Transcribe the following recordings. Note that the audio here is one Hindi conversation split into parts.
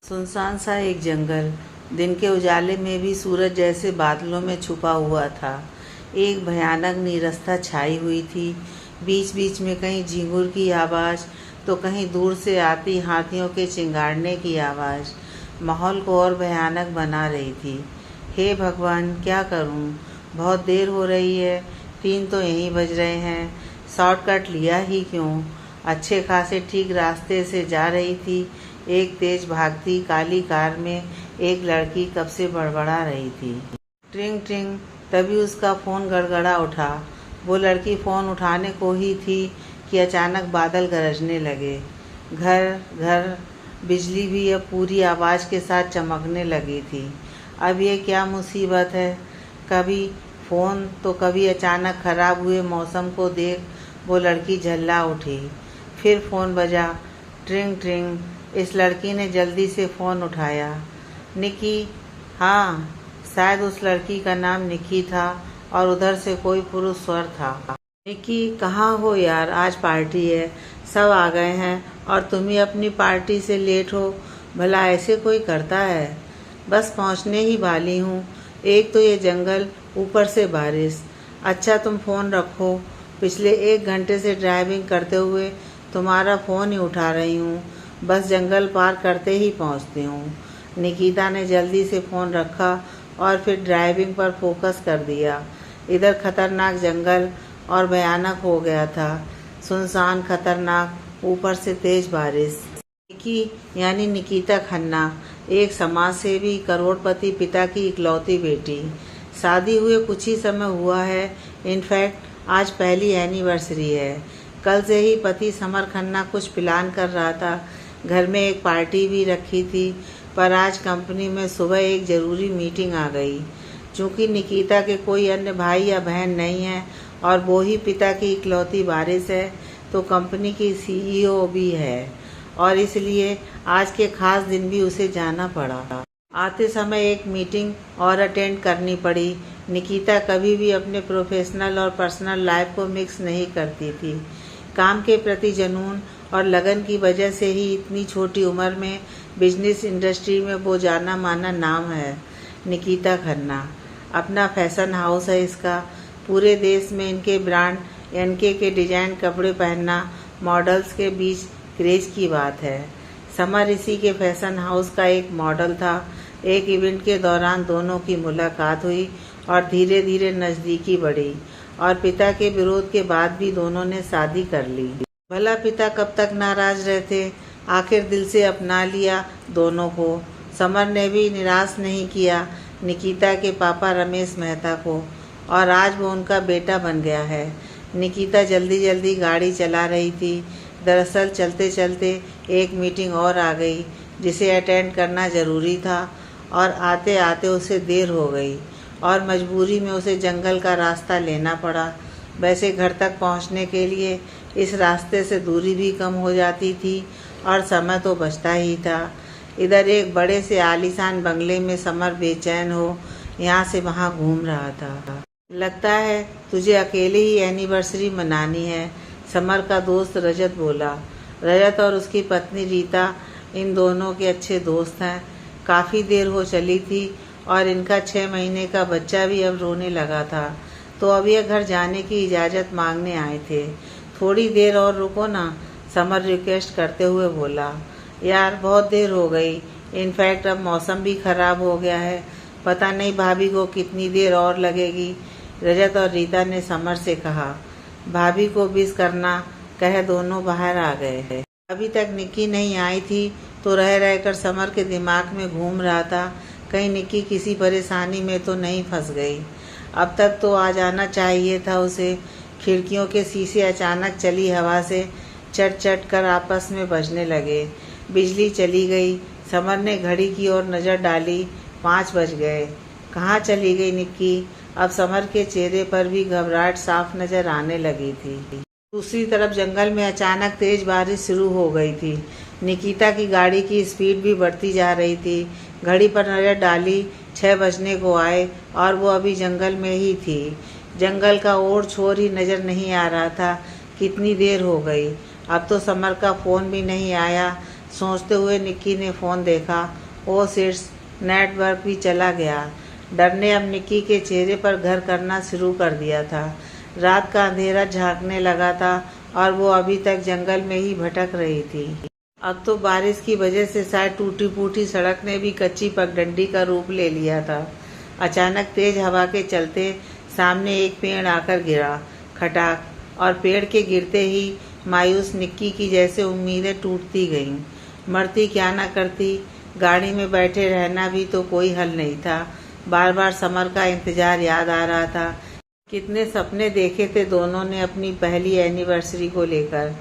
सुनसान सा एक जंगल दिन के उजाले में भी सूरज जैसे बादलों में छुपा हुआ था। एक भयानक नीरसता छाई हुई थी। बीच बीच में कहीं झींगुर की आवाज़ तो कहीं दूर से आती हाथियों के चिंगाड़ने की आवाज़ माहौल को और भयानक बना रही थी। हे भगवान, क्या करूं? बहुत देर हो रही है, 3 तो यहीं बज रहे हैं। शॉर्टकट लिया ही क्यों? अच्छे खासे ठीक रास्ते से जा रही थी। एक तेज भागती काली कार में एक लड़की कब से बड़बड़ा रही थी। ट्रिंग ट्रिंग, तभी उसका फ़ोन गड़गड़ा उठा। वो लड़की फ़ोन उठाने को ही थी कि अचानक बादल गरजने लगे। घर घर बिजली भी अब पूरी आवाज़ के साथ चमकने लगी थी। अब ये क्या मुसीबत है? कभी फ़ोन तो कभी अचानक ख़राब हुए मौसम को देख वो लड़की झल्ला उठी। फिर फ़ोन बजा। ट्रिंग ट्रिंग, इस लड़की ने जल्दी से फ़ोन उठाया। निकी? हाँ, शायद उस लड़की का नाम निकी था और उधर से कोई पुरुष स्वर था। निकी, कहाँ हो यार? आज पार्टी है, सब आ गए हैं और तुम ही अपनी पार्टी से लेट हो। भला ऐसे कोई करता है? बस पहुँचने ही वाली हूँ। एक तो ये जंगल, ऊपर से बारिश। अच्छा तुम फ़ोन रखो, पिछले 1 घंटे से ड्राइविंग करते हुए तुम्हारा फ़ोन ही उठा रही हूँ। बस जंगल पार करते ही पहुँचती हूँ। निकिता ने जल्दी से फ़ोन रखा और फिर ड्राइविंग पर फोकस कर दिया। इधर खतरनाक जंगल और भयानक हो गया था। सुनसान, खतरनाक, ऊपर से तेज बारिश। निकी यानी निकिता खन्ना, एक समाज सेवी करोड़पति पिता की इकलौती बेटी। शादी हुए कुछ ही समय हुआ है। इनफैक्ट आज पहली एनिवर्सरी है। कल से ही पति समर खन्ना कुछ प्लान कर रहा था। घर में एक पार्टी भी रखी थी, पर आज कंपनी में सुबह एक ज़रूरी मीटिंग आ गई। चूँकि निकिता के कोई अन्य भाई या बहन नहीं है और वो ही पिता की इकलौती वारिस है, तो कंपनी की CEO भी है और इसलिए आज के खास दिन भी उसे जाना पड़ा। आते समय एक मीटिंग और अटेंड करनी पड़ी। निकिता कभी भी अपने प्रोफेशनल और पर्सनल लाइफ को मिक्स नहीं करती थी। काम के प्रति जुनून और लगन की वजह से ही इतनी छोटी उम्र में बिजनेस इंडस्ट्री में वो जाना माना नाम है। निकिता खन्ना, अपना फैशन हाउस है इसका। पूरे देश में इनके ब्रांड NK के डिजाइन कपड़े पहनना मॉडल्स के बीच क्रेज की बात है। समर इसी के फैशन हाउस का एक मॉडल था। एक इवेंट के दौरान दोनों की मुलाकात हुई और धीरे धीरे नज़दीकी बढ़ी और पिता के विरोध के बाद भी दोनों ने शादी कर ली। भला पिता कब तक नाराज रहते, आखिर दिल से अपना लिया दोनों को। समर ने भी निराश नहीं किया निकिता के पापा रमेश मेहता को, और आज वो उनका बेटा बन गया है। निकिता जल्दी जल्दी गाड़ी चला रही थी। दरअसल चलते चलते एक मीटिंग और आ गई जिसे अटेंड करना ज़रूरी था और आते आते उसे देर हो गई और मजबूरी में उसे जंगल का रास्ता लेना पड़ा। वैसे घर तक पहुंचने के लिए इस रास्ते से दूरी भी कम हो जाती थी और समय तो बचता ही था। इधर एक बड़े से आलीशान बंगले में समर बेचैन हो यहाँ से वहाँ घूम रहा था। लगता है तुझे अकेले ही एनिवर्सरी मनानी है, समर का दोस्त रजत बोला। रजत और उसकी पत्नी रीता इन दोनों के अच्छे दोस्त हैं। काफ़ी देर हो चली थी और इनका 6 महीने का बच्चा भी अब रोने लगा था, तो अब ये घर जाने की इजाज़त मांगने आए थे। थोड़ी देर और रुको ना, समर रिक्वेस्ट करते हुए बोला। यार बहुत देर हो गई, इनफैक्ट अब मौसम भी ख़राब हो गया है, पता नहीं भाभी को कितनी देर और लगेगी। रजत और रीता ने समर से कहा। भाभी को विश करना कह दोनों बाहर आ गए। अभी तक निक्की नहीं आई थी तो रह रहकर समर के दिमाग में घूम रहा था कहीं निक्की किसी परेशानी में तो नहीं फंस गई। अब तक तो आ जाना चाहिए था उसे। खिड़कियों के शीशे अचानक चली हवा से चट चट कर आपस में बजने लगे। बिजली चली गई। समर ने घड़ी की ओर नज़र डाली। 5 बज गए। कहाँ चली गई निक्की? अब समर के चेहरे पर भी घबराहट साफ नज़र आने लगी थी। दूसरी तरफ जंगल में अचानक तेज बारिश शुरू हो गई थी। निकिता की गाड़ी की स्पीड भी बढ़ती जा रही थी। घड़ी पर नज़र डाली, 6 बजने को आए और वो अभी जंगल में ही थी। जंगल का ओर छोर ही नज़र नहीं आ रहा था। कितनी देर हो गई। अब तो समर का फ़ोन भी नहीं आया। सोचते हुए निक्की ने फ़ोन देखा। ओ सिट्स, नेटवर्क भी चला गया। डर ने अब निक्की के चेहरे पर घर करना शुरू कर दिया था। रात का अंधेरा झांकने लगा था और वो अभी तक जंगल में ही भटक रही थी। अब तो बारिश की वजह से शायद टूटी फूटी सड़क ने भी कच्ची पगडंडी का रूप ले लिया था। अचानक तेज हवा के चलते सामने एक पेड़ आकर गिरा, खटाक, और पेड़ के गिरते ही मायूस निक्की की जैसे उम्मीदें टूटती गईं। मरती क्या न करती, गाड़ी में बैठे रहना भी तो कोई हल नहीं था। बार बार समर का इंतजार याद आ रहा था। कितने सपने देखे थे दोनों ने अपनी पहली एनिवर्सरी को लेकर।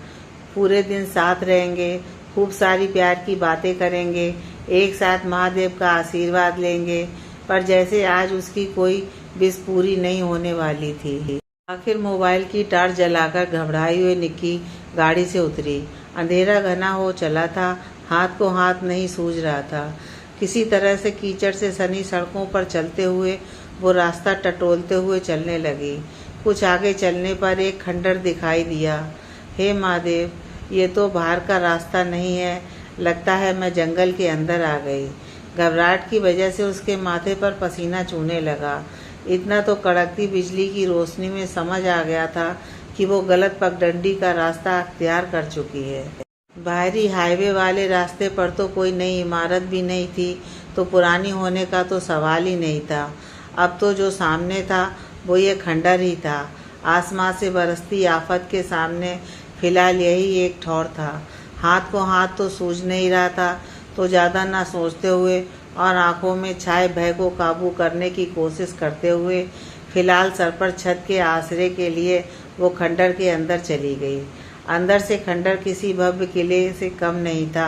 पूरे दिन साथ रहेंगे, खूब सारी प्यार की बातें करेंगे, एक साथ महादेव का आशीर्वाद लेंगे, पर जैसे आज उसकी कोई विश पूरी नहीं होने वाली थी। आखिर मोबाइल की टार्च जलाकर घबराई हुई निक्की गाड़ी से उतरी। अंधेरा घना हो चला था, हाथ को हाथ नहीं सूझ रहा था। किसी तरह से कीचड़ से सनी सड़कों पर चलते हुए वो रास्ता टटोलते हुए चलने लगी। कुछ आगे चलने पर एक खंडर दिखाई दिया। हे महादेव, ये तो बाहर का रास्ता नहीं है, लगता है मैं जंगल के अंदर आ गई। घबराहट की वजह से उसके माथे पर पसीना चूने लगा। इतना तो कड़कती बिजली की रोशनी में समझ आ गया था कि वो गलत पगडंडी का रास्ता अख्तियार कर चुकी है। बाहरी हाईवे वाले रास्ते पर तो कोई नई इमारत भी नहीं थी, तो पुरानी होने का तो सवाल ही नहीं था। अब तो जो सामने था वो ये खंडर ही था। आसमान से बरसती आफत के सामने फिलहाल यही एक ठौर था। हाथ को हाथ तो सूझ नहीं रहा था, तो ज़्यादा ना सोचते हुए और आंखों में छाए भय को काबू करने की कोशिश करते हुए फिलहाल सर पर छत के आसरे के लिए वो खंडर के अंदर चली गई। अंदर से खंडर किसी भव्य किले से कम नहीं था।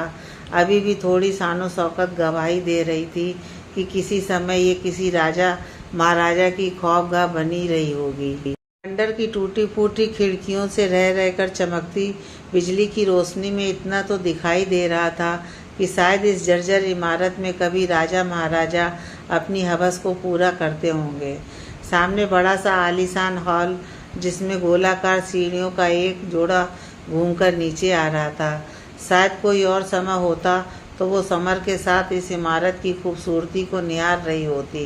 अभी भी थोड़ी शानो शौकत गवाही दे रही थी कि किसी समय ये किसी राजा महाराजा की खौफगाह बनी रही होगी। खंडर की टूटी फूटी खिड़कियों से रह रहकर चमकती बिजली की रोशनी में इतना तो दिखाई दे रहा था कि शायद इस जर्जर इमारत में कभी राजा महाराजा अपनी हवस को पूरा करते होंगे। सामने बड़ा सा आलीशान हॉल, जिसमें गोलाकार सीढ़ियों का एक जोड़ा घूमकर नीचे आ रहा था। शायद कोई और समय होता तो वो समर के साथ इस इमारत की खूबसूरती को निहार रही होती,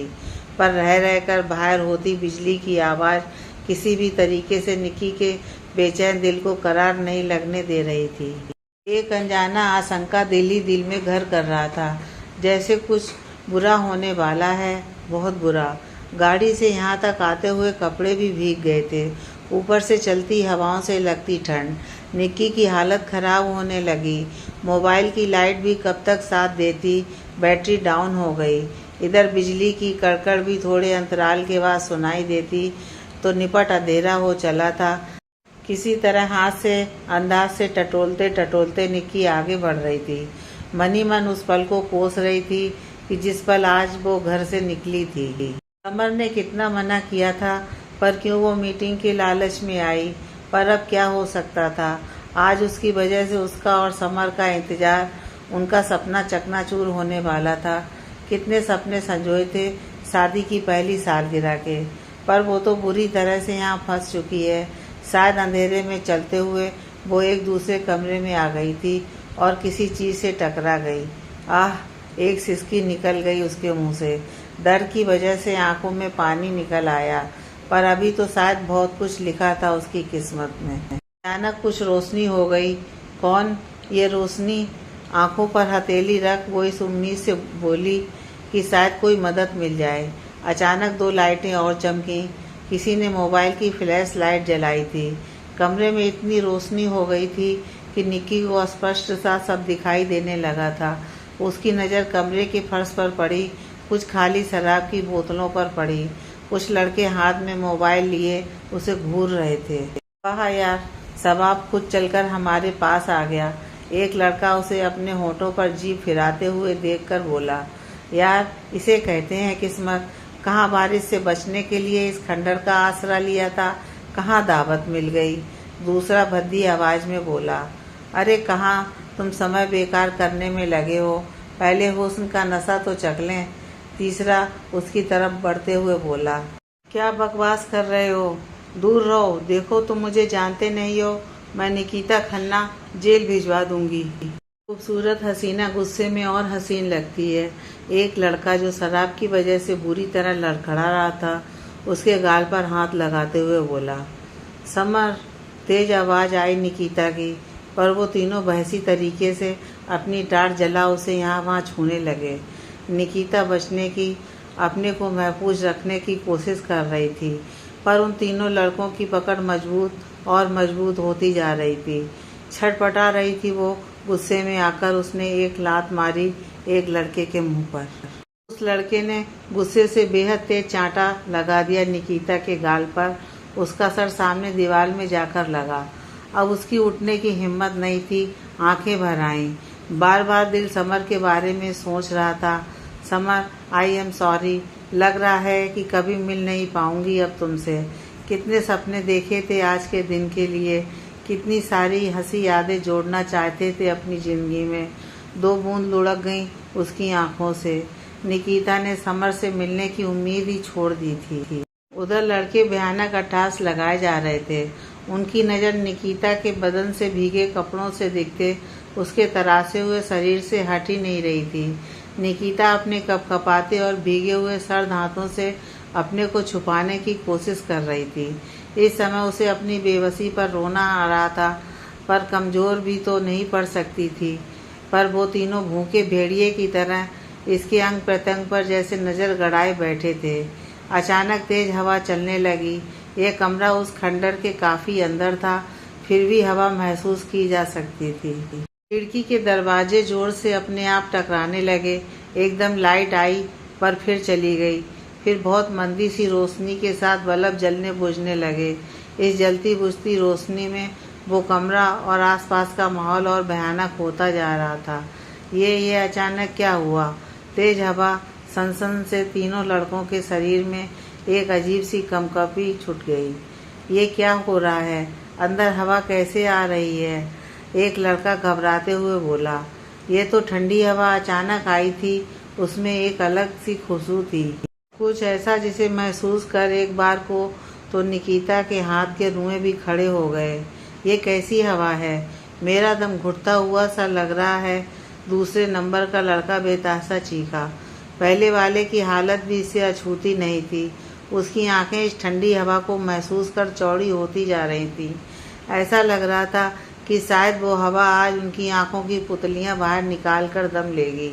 पर रह रहकर बाहर होती बिजली की आवाज़ किसी भी तरीके से निक्की के बेचैन दिल को करार नहीं लगने दे रही थी। एक अनजाना आशंका दिल ही दिल में घर कर रहा था, जैसे कुछ बुरा होने वाला है, बहुत बुरा। गाड़ी से यहाँ तक आते हुए कपड़े भी भीग गए थे, ऊपर से चलती हवाओं से लगती ठंड। निक्की की हालत खराब होने लगी। मोबाइल की लाइट भी कब तक साथ देती, बैटरी डाउन हो गई। इधर बिजली की कड़कड़ भी थोड़े अंतराल के बाद सुनाई देती, तो निपट अंधेरा हो चला था। किसी तरह हाथ से अंदाज से टटोलते टटोलते निक्की आगे बढ़ रही थी। मनी मन उस पल को कोस रही थी कि जिस पल आज वो घर से निकली थी। समर ने कितना मना किया था, पर क्यों वो मीटिंग के लालच में आई। पर अब क्या हो सकता था। आज उसकी वजह से उसका और समर का इंतजार, उनका सपना चकनाचूर होने वाला था। कितने सपने संजोए थे शादी की पहली सालगिरह के, पर वो तो बुरी तरह से यहाँ फंस चुकी है। शायद अंधेरे में चलते हुए वो एक दूसरे कमरे में आ गई थी और किसी चीज़ से टकरा गई। आह, एक सिसकी निकल गई उसके मुंह से। डर की वजह से आंखों में पानी निकल आया, पर अभी तो शायद बहुत कुछ लिखा था उसकी किस्मत में। अचानक कुछ रोशनी हो गई। कौन ये रोशनी? आंखों पर हथेली रख वो इस उम्मीद से बोली कि शायद कोई मदद मिल जाए। अचानक दो लाइटें और चमकीं। किसी ने मोबाइल की फ्लैश लाइट जलाई थी। कमरे में इतनी रोशनी हो गई थी कि निक्की को स्पष्ट सा सब दिखाई देने लगा था। उसकी नज़र कमरे के फर्श पर पड़ी, कुछ खाली शराब की बोतलों पर पड़ी। कुछ लड़के हाथ में मोबाइल लिए उसे घूर रहे थे। वाह यार, सबाब खुद चलकर हमारे पास आ गया। एक लड़का उसे अपने होठों पर जीभ फिराते हुए देखकर बोला। यार, इसे कहते हैं किस्मत। कहाँ बारिश से बचने के लिए इस खंडर का आसरा लिया था, कहाँ दावत मिल गई। दूसरा भद्दी आवाज़ में बोला। अरे कहाँ तुम समय बेकार करने में लगे हो, पहले हुस्न का नशा तो चख लें। तीसरा उसकी तरफ बढ़ते हुए बोला। क्या बकवास कर रहे हो, दूर रहो। देखो तुम मुझे जानते नहीं हो, मैं निकिता खन्ना जेल भिजवा दूंगी। खूबसूरत हसीना गुस्से में और हसीन लगती है। एक लड़का जो शराब की वजह से बुरी तरह लड़खड़ा रहा था, उसके गाल पर हाथ लगाते हुए बोला, समर। तेज आवाज़ आई निकिता की, पर वो तीनों बहसी तरीके से अपनी टाट जला उसे यहाँ वहाँ छूने लगे। निकिता बचने की, अपने को महफूज रखने की कोशिश कर रही थी, पर उन तीनों लड़कों की पकड़ मजबूत और मजबूत होती जा रही थी। छटपटा रही थी वो। गुस्से में आकर उसने एक लात मारी एक लड़के के मुंह पर। उस लड़के ने गुस्से से बेहद तेज चांटा लगा दिया निकिता के गाल पर। उसका सर सामने दीवार में जाकर लगा। अब उसकी उठने की हिम्मत नहीं थी। आंखें भर आईं। बार बार दिल समर के बारे में सोच रहा था। Summer, I am sorry. लग रहा है कि कभी मिल नहीं पाऊंगी अब तुमसे। कितने सपने देखे थे आज के दिन के लिए। कितनी सारी हंसी यादें जोड़ना चाहते थे अपनी ज़िंदगी में। 2 बूंद लुढ़क गईं उसकी आंखों से। निकिता ने समर से मिलने की उम्मीद ही छोड़ दी थी। उधर लड़के भयानक अट्टहास लगाए जा रहे थे। उनकी नज़र निकिता के बदन से भीगे कपड़ों से दिखते उसके तरासे हुए शरीर से हट ही नहीं रही थी। निकिता अपने कपकपाते और भीगे हुए सर्द हाथों से अपने को छुपाने की कोशिश कर रही थी। इस समय उसे अपनी बेबसी पर रोना आ रहा था, पर कमज़ोर भी तो नहीं पड़ सकती थी। पर वो तीनों भूखे भेड़िए की तरह इसके अंग प्रत्यंग पर जैसे नज़र गड़ाए बैठे थे। अचानक तेज हवा चलने लगी। यह कमरा उस खंडर के काफ़ी अंदर था, फिर भी हवा महसूस की जा सकती थी। खिड़की के दरवाजे जोर से अपने आप टकराने लगे। एकदम लाइट आई, पर फिर चली गई। फिर बहुत मंदी सी रोशनी के साथ बल्ब जलने बुझने लगे। इस जलती बुझती रोशनी में वो कमरा और आसपास का माहौल और भयानक होता जा रहा था। ये अचानक क्या हुआ? तेज हवा सनसन से तीनों लड़कों के शरीर में एक अजीब सी कंपकपी छूट गई। ये क्या हो रहा है? अंदर हवा कैसे आ रही है? एक लड़का घबराते हुए बोला। ये तो ठंडी हवा अचानक आई थी, उसमें एक अलग सी खुशबू थी। कुछ ऐसा जिसे महसूस कर एक बार को तो निकिता के हाथ के रुएं भी खड़े हो गए। ये कैसी हवा है? मेरा दम घुटता हुआ सा लग रहा है। दूसरे नंबर का लड़का बेतहाशा चीखा। पहले वाले की हालत भी इससे अछूती नहीं थी। उसकी आंखें इस ठंडी हवा को महसूस कर चौड़ी होती जा रही थी। ऐसा लग रहा था कि शायद वो हवा आज उनकी आंखों की पुतलियां बाहर निकाल कर दम लेगी।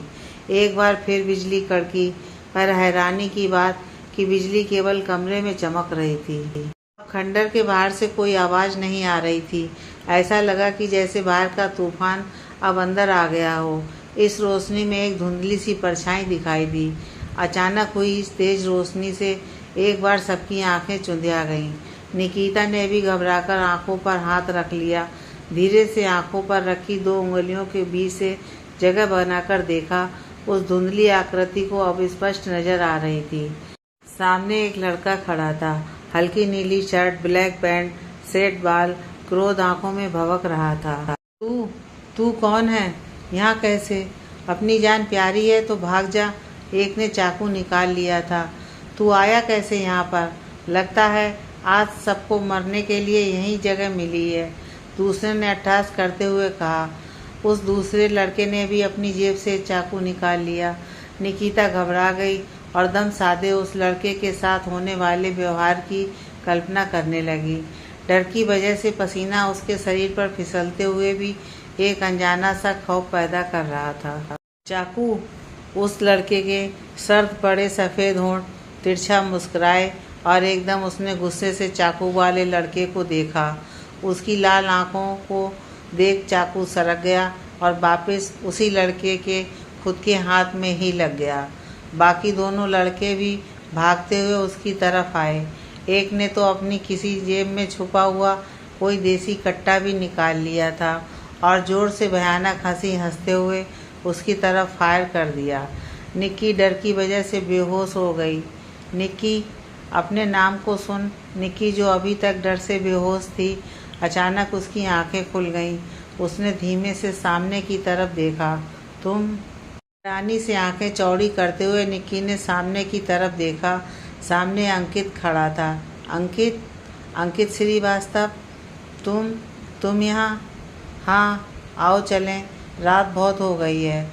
एक बार फिर बिजली कड़की, पर हैरानी की बात कि बिजली केवल कमरे में चमक रही थी। खंडर के बाहर से कोई आवाज़ नहीं आ रही थी। ऐसा लगा कि जैसे बाहर का तूफान अब अंदर आ गया हो। इस रोशनी में एक धुंधली सी परछाई दिखाई दी। अचानक हुई इस तेज रोशनी से एक बार सबकी आंखें चुंधिया गईं। निकिता ने भी घबराकर आंखों पर हाथ रख लिया। धीरे से आंखों पर रखी 2 उंगलियों के बीच से जगह बनाकर देखा। उस धुंधली आकृति को अब स्पष्ट नजर आ रही थी। सामने एक लड़का खड़ा था। हल्की नीली शर्ट, ब्लैक पैंट, सेट बाल, क्रोध आंखों में भवक रहा था। तू कौन है? यहाँ कैसे? अपनी जान प्यारी है तो भाग जा। एक ने चाकू निकाल लिया था। तू आया कैसे यहाँ पर? लगता है आज सबको मरने के लिए यही जगह मिली है, दूसरे ने अट्टहास करते हुए कहा। उस दूसरे लड़के ने भी अपनी जेब से चाकू निकाल लिया। निकिता घबरा गई और दम साधे उस लड़के के साथ होने वाले व्यवहार की कल्पना करने लगी। डर की वजह से पसीना उसके शरीर पर फिसलते हुए भी एक अनजाना सा खौफ पैदा कर रहा था। चाकू? उस लड़के के सर्द पड़े सफ़ेद होंठ तिरछा मुस्कुराए और एकदम उसने गुस्से से चाकू वाले लड़के को देखा। उसकी लाल आंखों को देख चाकू सरक गया और वापस उसी लड़के के खुद के हाथ में ही लग गया। बाकी दोनों लड़के भी भागते हुए उसकी तरफ आए। एक ने तो अपनी किसी जेब में छुपा हुआ कोई देसी कट्टा भी निकाल लिया था और ज़ोर से भयानक हंसी हंसते हुए उसकी तरफ फायर कर दिया। निक्की डर की वजह से बेहोश हो गई। निक्की, अपने नाम को सुन। निक्की जो अभी तक डर से बेहोश थी, अचानक उसकी आंखें खुल गईं। उसने धीमे से सामने की तरफ देखा। तुम? रानी से आंखें चौड़ी करते हुए निक्की ने सामने की तरफ देखा। सामने अंकित खड़ा था। अंकित? अंकित श्रीवास्तव? तुम यहाँ? हाँ, आओ चलें। रात बहुत हो गई है।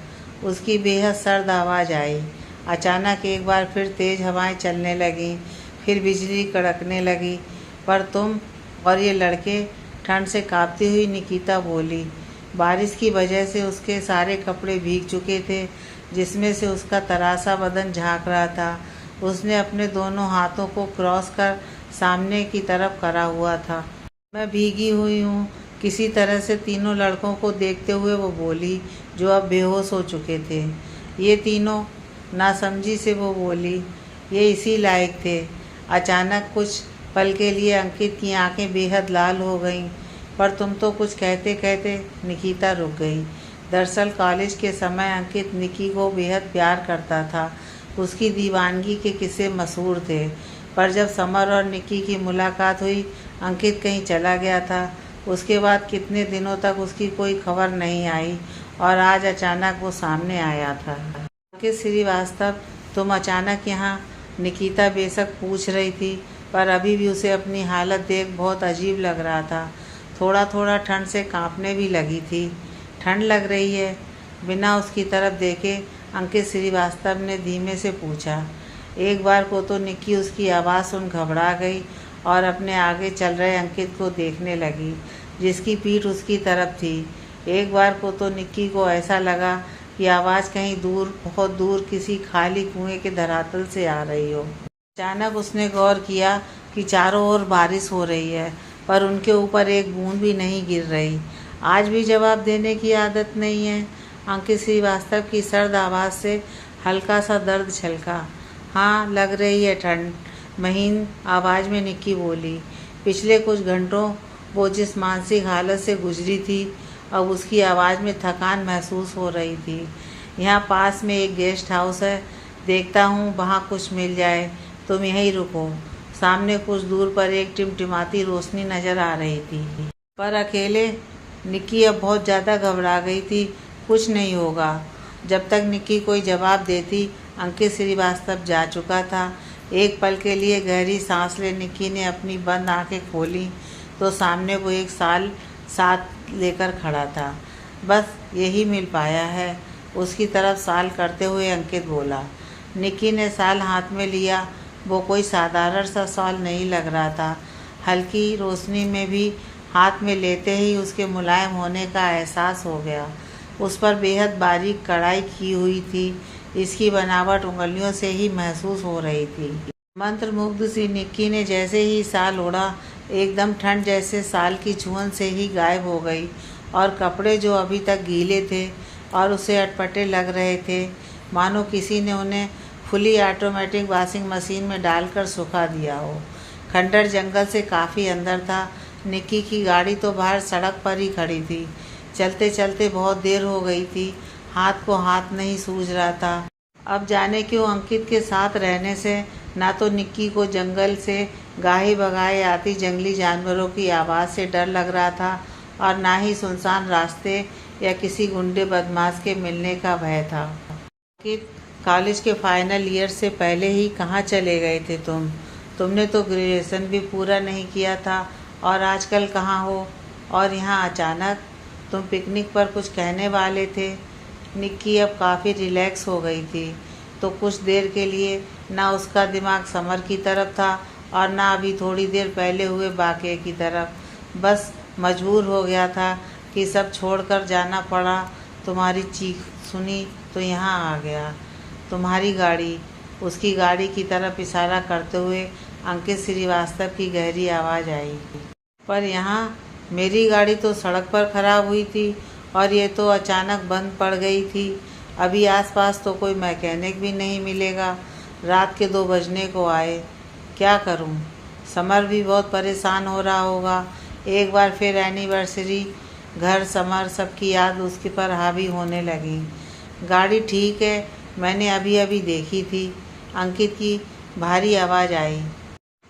उसकी बेहद सर्द आवाज़ आई। अचानक एक बार फिर तेज़ हवाएं चलने लगीं, फिर बिजली कड़कने लगी। पर तुम और ये लड़के, ठंड से कांपती हुई निकिता बोली। बारिश की वजह से उसके सारे कपड़े भीग चुके थे, जिसमें से उसका तरासा बदन झांक रहा था। उसने अपने दोनों हाथों को क्रॉस कर सामने की तरफ करा हुआ था। मैं भीगी हुई हूँ। किसी तरह से तीनों लड़कों को देखते हुए वो बोली, जो अब बेहोश हो चुके थे। ये तीनों, नासमझी से वो बोली, ये इसी लायक थे। अचानक कुछ पल के लिए अंकित की आंखें बेहद लाल हो गईं। पर तुम तो कुछ कहते कहते निकिता रुक गई। दरअसल कॉलेज के समय अंकित निकी को बेहद प्यार करता था। उसकी दीवानगी के किस्से मशहूर थे। पर जब समर और निकी की मुलाकात हुई, अंकित कहीं चला गया था। उसके बाद कितने दिनों तक उसकी कोई खबर नहीं आई और आज अचानक वो सामने आया था। अंकित श्रीवास्तव, तुम अचानक यहाँ? निकिता बेशक पूछ रही थी, पर अभी भी उसे अपनी हालत देख बहुत अजीब लग रहा था। थोड़ा थोड़ा ठंड से कांपने भी लगी थी। ठंड लग रही है? बिना उसकी तरफ देखे अंकित श्रीवास्तव ने धीमे से पूछा। एक बार को तो निक्की उसकी आवाज़ सुन घबरा गई और अपने आगे चल रहे अंकित को देखने लगी, जिसकी पीठ उसकी तरफ थी। एक बार को तो निक्की को ऐसा लगा कि आवाज़ कहीं दूर, बहुत दूर किसी खाली कुएं के धरातल से आ रही हो। अचानक उसने गौर किया कि चारों ओर बारिश हो रही है, पर उनके ऊपर एक बूंद भी नहीं गिर रही। आज भी जवाब देने की आदत नहीं है। अंकित श्रीवास्तव की सर्द आवाज़ से हल्का सा दर्द छलका। हाँ, लग रही है ठंड, महीन आवाज़ में निक्की बोली। पिछले कुछ घंटों वो जिस मानसिक हालत से गुजरी थी, अब उसकी आवाज़ में थकान महसूस हो रही थी। यहाँ पास में एक गेस्ट हाउस है, देखता हूँ वहाँ कुछ मिल जाए। तुम यहीं रुको। सामने कुछ दूर पर एक टिमटिमाती रोशनी नज़र आ रही थी। पर अकेले? निक्की अब बहुत ज़्यादा घबरा गई थी। कुछ नहीं होगा। जब तक निक्की कोई जवाब देती, अंकित श्रीवास्तव जा चुका था। एक पल के लिए गहरी सांस ले निक्की ने अपनी बंद आंखें खोली तो सामने वो एक साल साथ लेकर खड़ा था। बस यही मिल पाया है, उसकी तरफ साल करते हुए अंकित बोला। निक्की ने साल हाथ में लिया। वो कोई साधारण सा साल नहीं लग रहा था। हल्की रोशनी में भी हाथ में लेते ही उसके मुलायम होने का एहसास हो गया। उस पर बेहद बारीक कढ़ाई की हुई थी। इसकी बनावट उंगलियों से ही महसूस हो रही थी। मंत्रमुग्ध सी निक्की ने जैसे ही साल ओढ़ा, एकदम ठंड जैसे साल की छुअन से ही गायब हो गई और कपड़े जो अभी तक गीले थे और उसे अटपटे लग रहे थे, मानो किसी ने उन्हें फुली ऑटोमेटिक वॉशिंग मशीन में डालकर सुखा दिया हो। खंडर जंगल से काफ़ी अंदर था। निक्की की गाड़ी तो बाहर सड़क पर ही खड़ी थी। चलते चलते बहुत देर हो गई थी। हाथ को हाथ नहीं सूझ रहा था। अब जाने क्यों अंकित के साथ रहने से ना तो निक्की को जंगल से गाहे बगाए आती जंगली जानवरों की आवाज़ से डर लग रहा था और ना ही सुनसान रास्ते या किसी गुंडे बदमाश के मिलने का भय था। अंकित, कॉलेज के फाइनल ईयर से पहले ही कहाँ चले गए थे तुम? तुमने तो ग्रेजुएशन भी पूरा नहीं किया था और आजकल कहाँ हो? और यहाँ अचानक? तुम पिकनिक पर कुछ कहने वाले थे। निक्की अब काफ़ी रिलैक्स हो गई थी, तो कुछ देर के लिए ना उसका दिमाग समर की तरफ था और ना अभी थोड़ी देर पहले हुए वाक़ये की तरफ। बस मजबूर हो गया था कि सब छोड़कर जाना पड़ा। तुम्हारी चीख सुनी तो यहाँ आ गया। तुम्हारी गाड़ी? उसकी गाड़ी की तरफ इशारा करते हुए अंकित श्रीवास्तव की गहरी आवाज़ आई। पर यहाँ? मेरी गाड़ी तो सड़क पर खराब हुई थी और ये तो अचानक बंद पड़ गई थी। अभी आसपास तो कोई मैकेनिक भी नहीं मिलेगा। रात के 2 बजने को आए। क्या करूं? समर भी बहुत परेशान हो रहा होगा। एक बार फिर एनिवर्सरी, घर, समर, सबकी याद उसके पर हावी होने लगी। गाड़ी ठीक है, मैंने अभी अभी देखी थी। अंकित की भारी आवाज़ आई।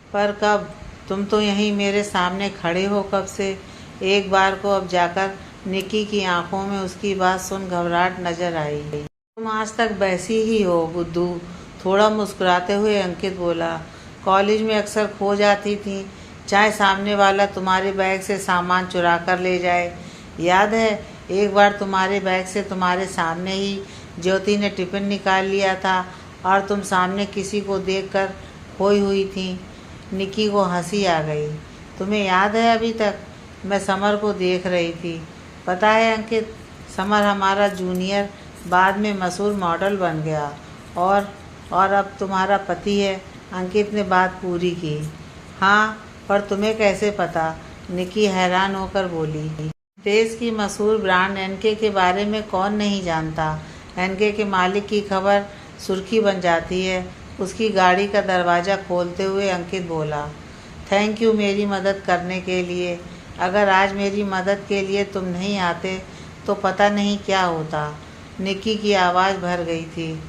पर कब? तुम तो यहीं मेरे सामने खड़े हो कब से? एक बार को अब जाकर निक्की की आंखों में उसकी बात सुन घबराहट नजर आई। तुम आज तक वैसी ही हो बुद्धू, थोड़ा मुस्कुराते हुए अंकित बोला। कॉलेज में अक्सर खो जाती थी, चाहे सामने वाला तुम्हारे बैग से सामान चुरा कर ले जाए। याद है एक बार तुम्हारे बैग से तुम्हारे सामने ही ज्योति ने टिफिन निकाल लिया था और तुम सामने किसी को देखकर खोई हुई थी। निक्की को हंसी आ गई। तुम्हें याद है अभी तक? मैं समर को देख रही थी। पता है अंकित, समर हमारा जूनियर बाद में मशहूर मॉडल बन गया और अब तुम्हारा पति है। अंकित ने बात पूरी की। हाँ, पर तुम्हें कैसे पता? निक्की हैरान होकर बोली। देश की मशहूर ब्रांड एनके के बारे में कौन नहीं जानता। एनके के मालिक की खबर सुर्खी बन जाती है। उसकी गाड़ी का दरवाज़ा खोलते हुए अंकित बोला, थैंक यू मेरी मदद करने के लिए। अगर आज मेरी मदद के लिए तुम नहीं आते तो पता नहीं क्या होता। निक्की की आवाज़ भर गई थी।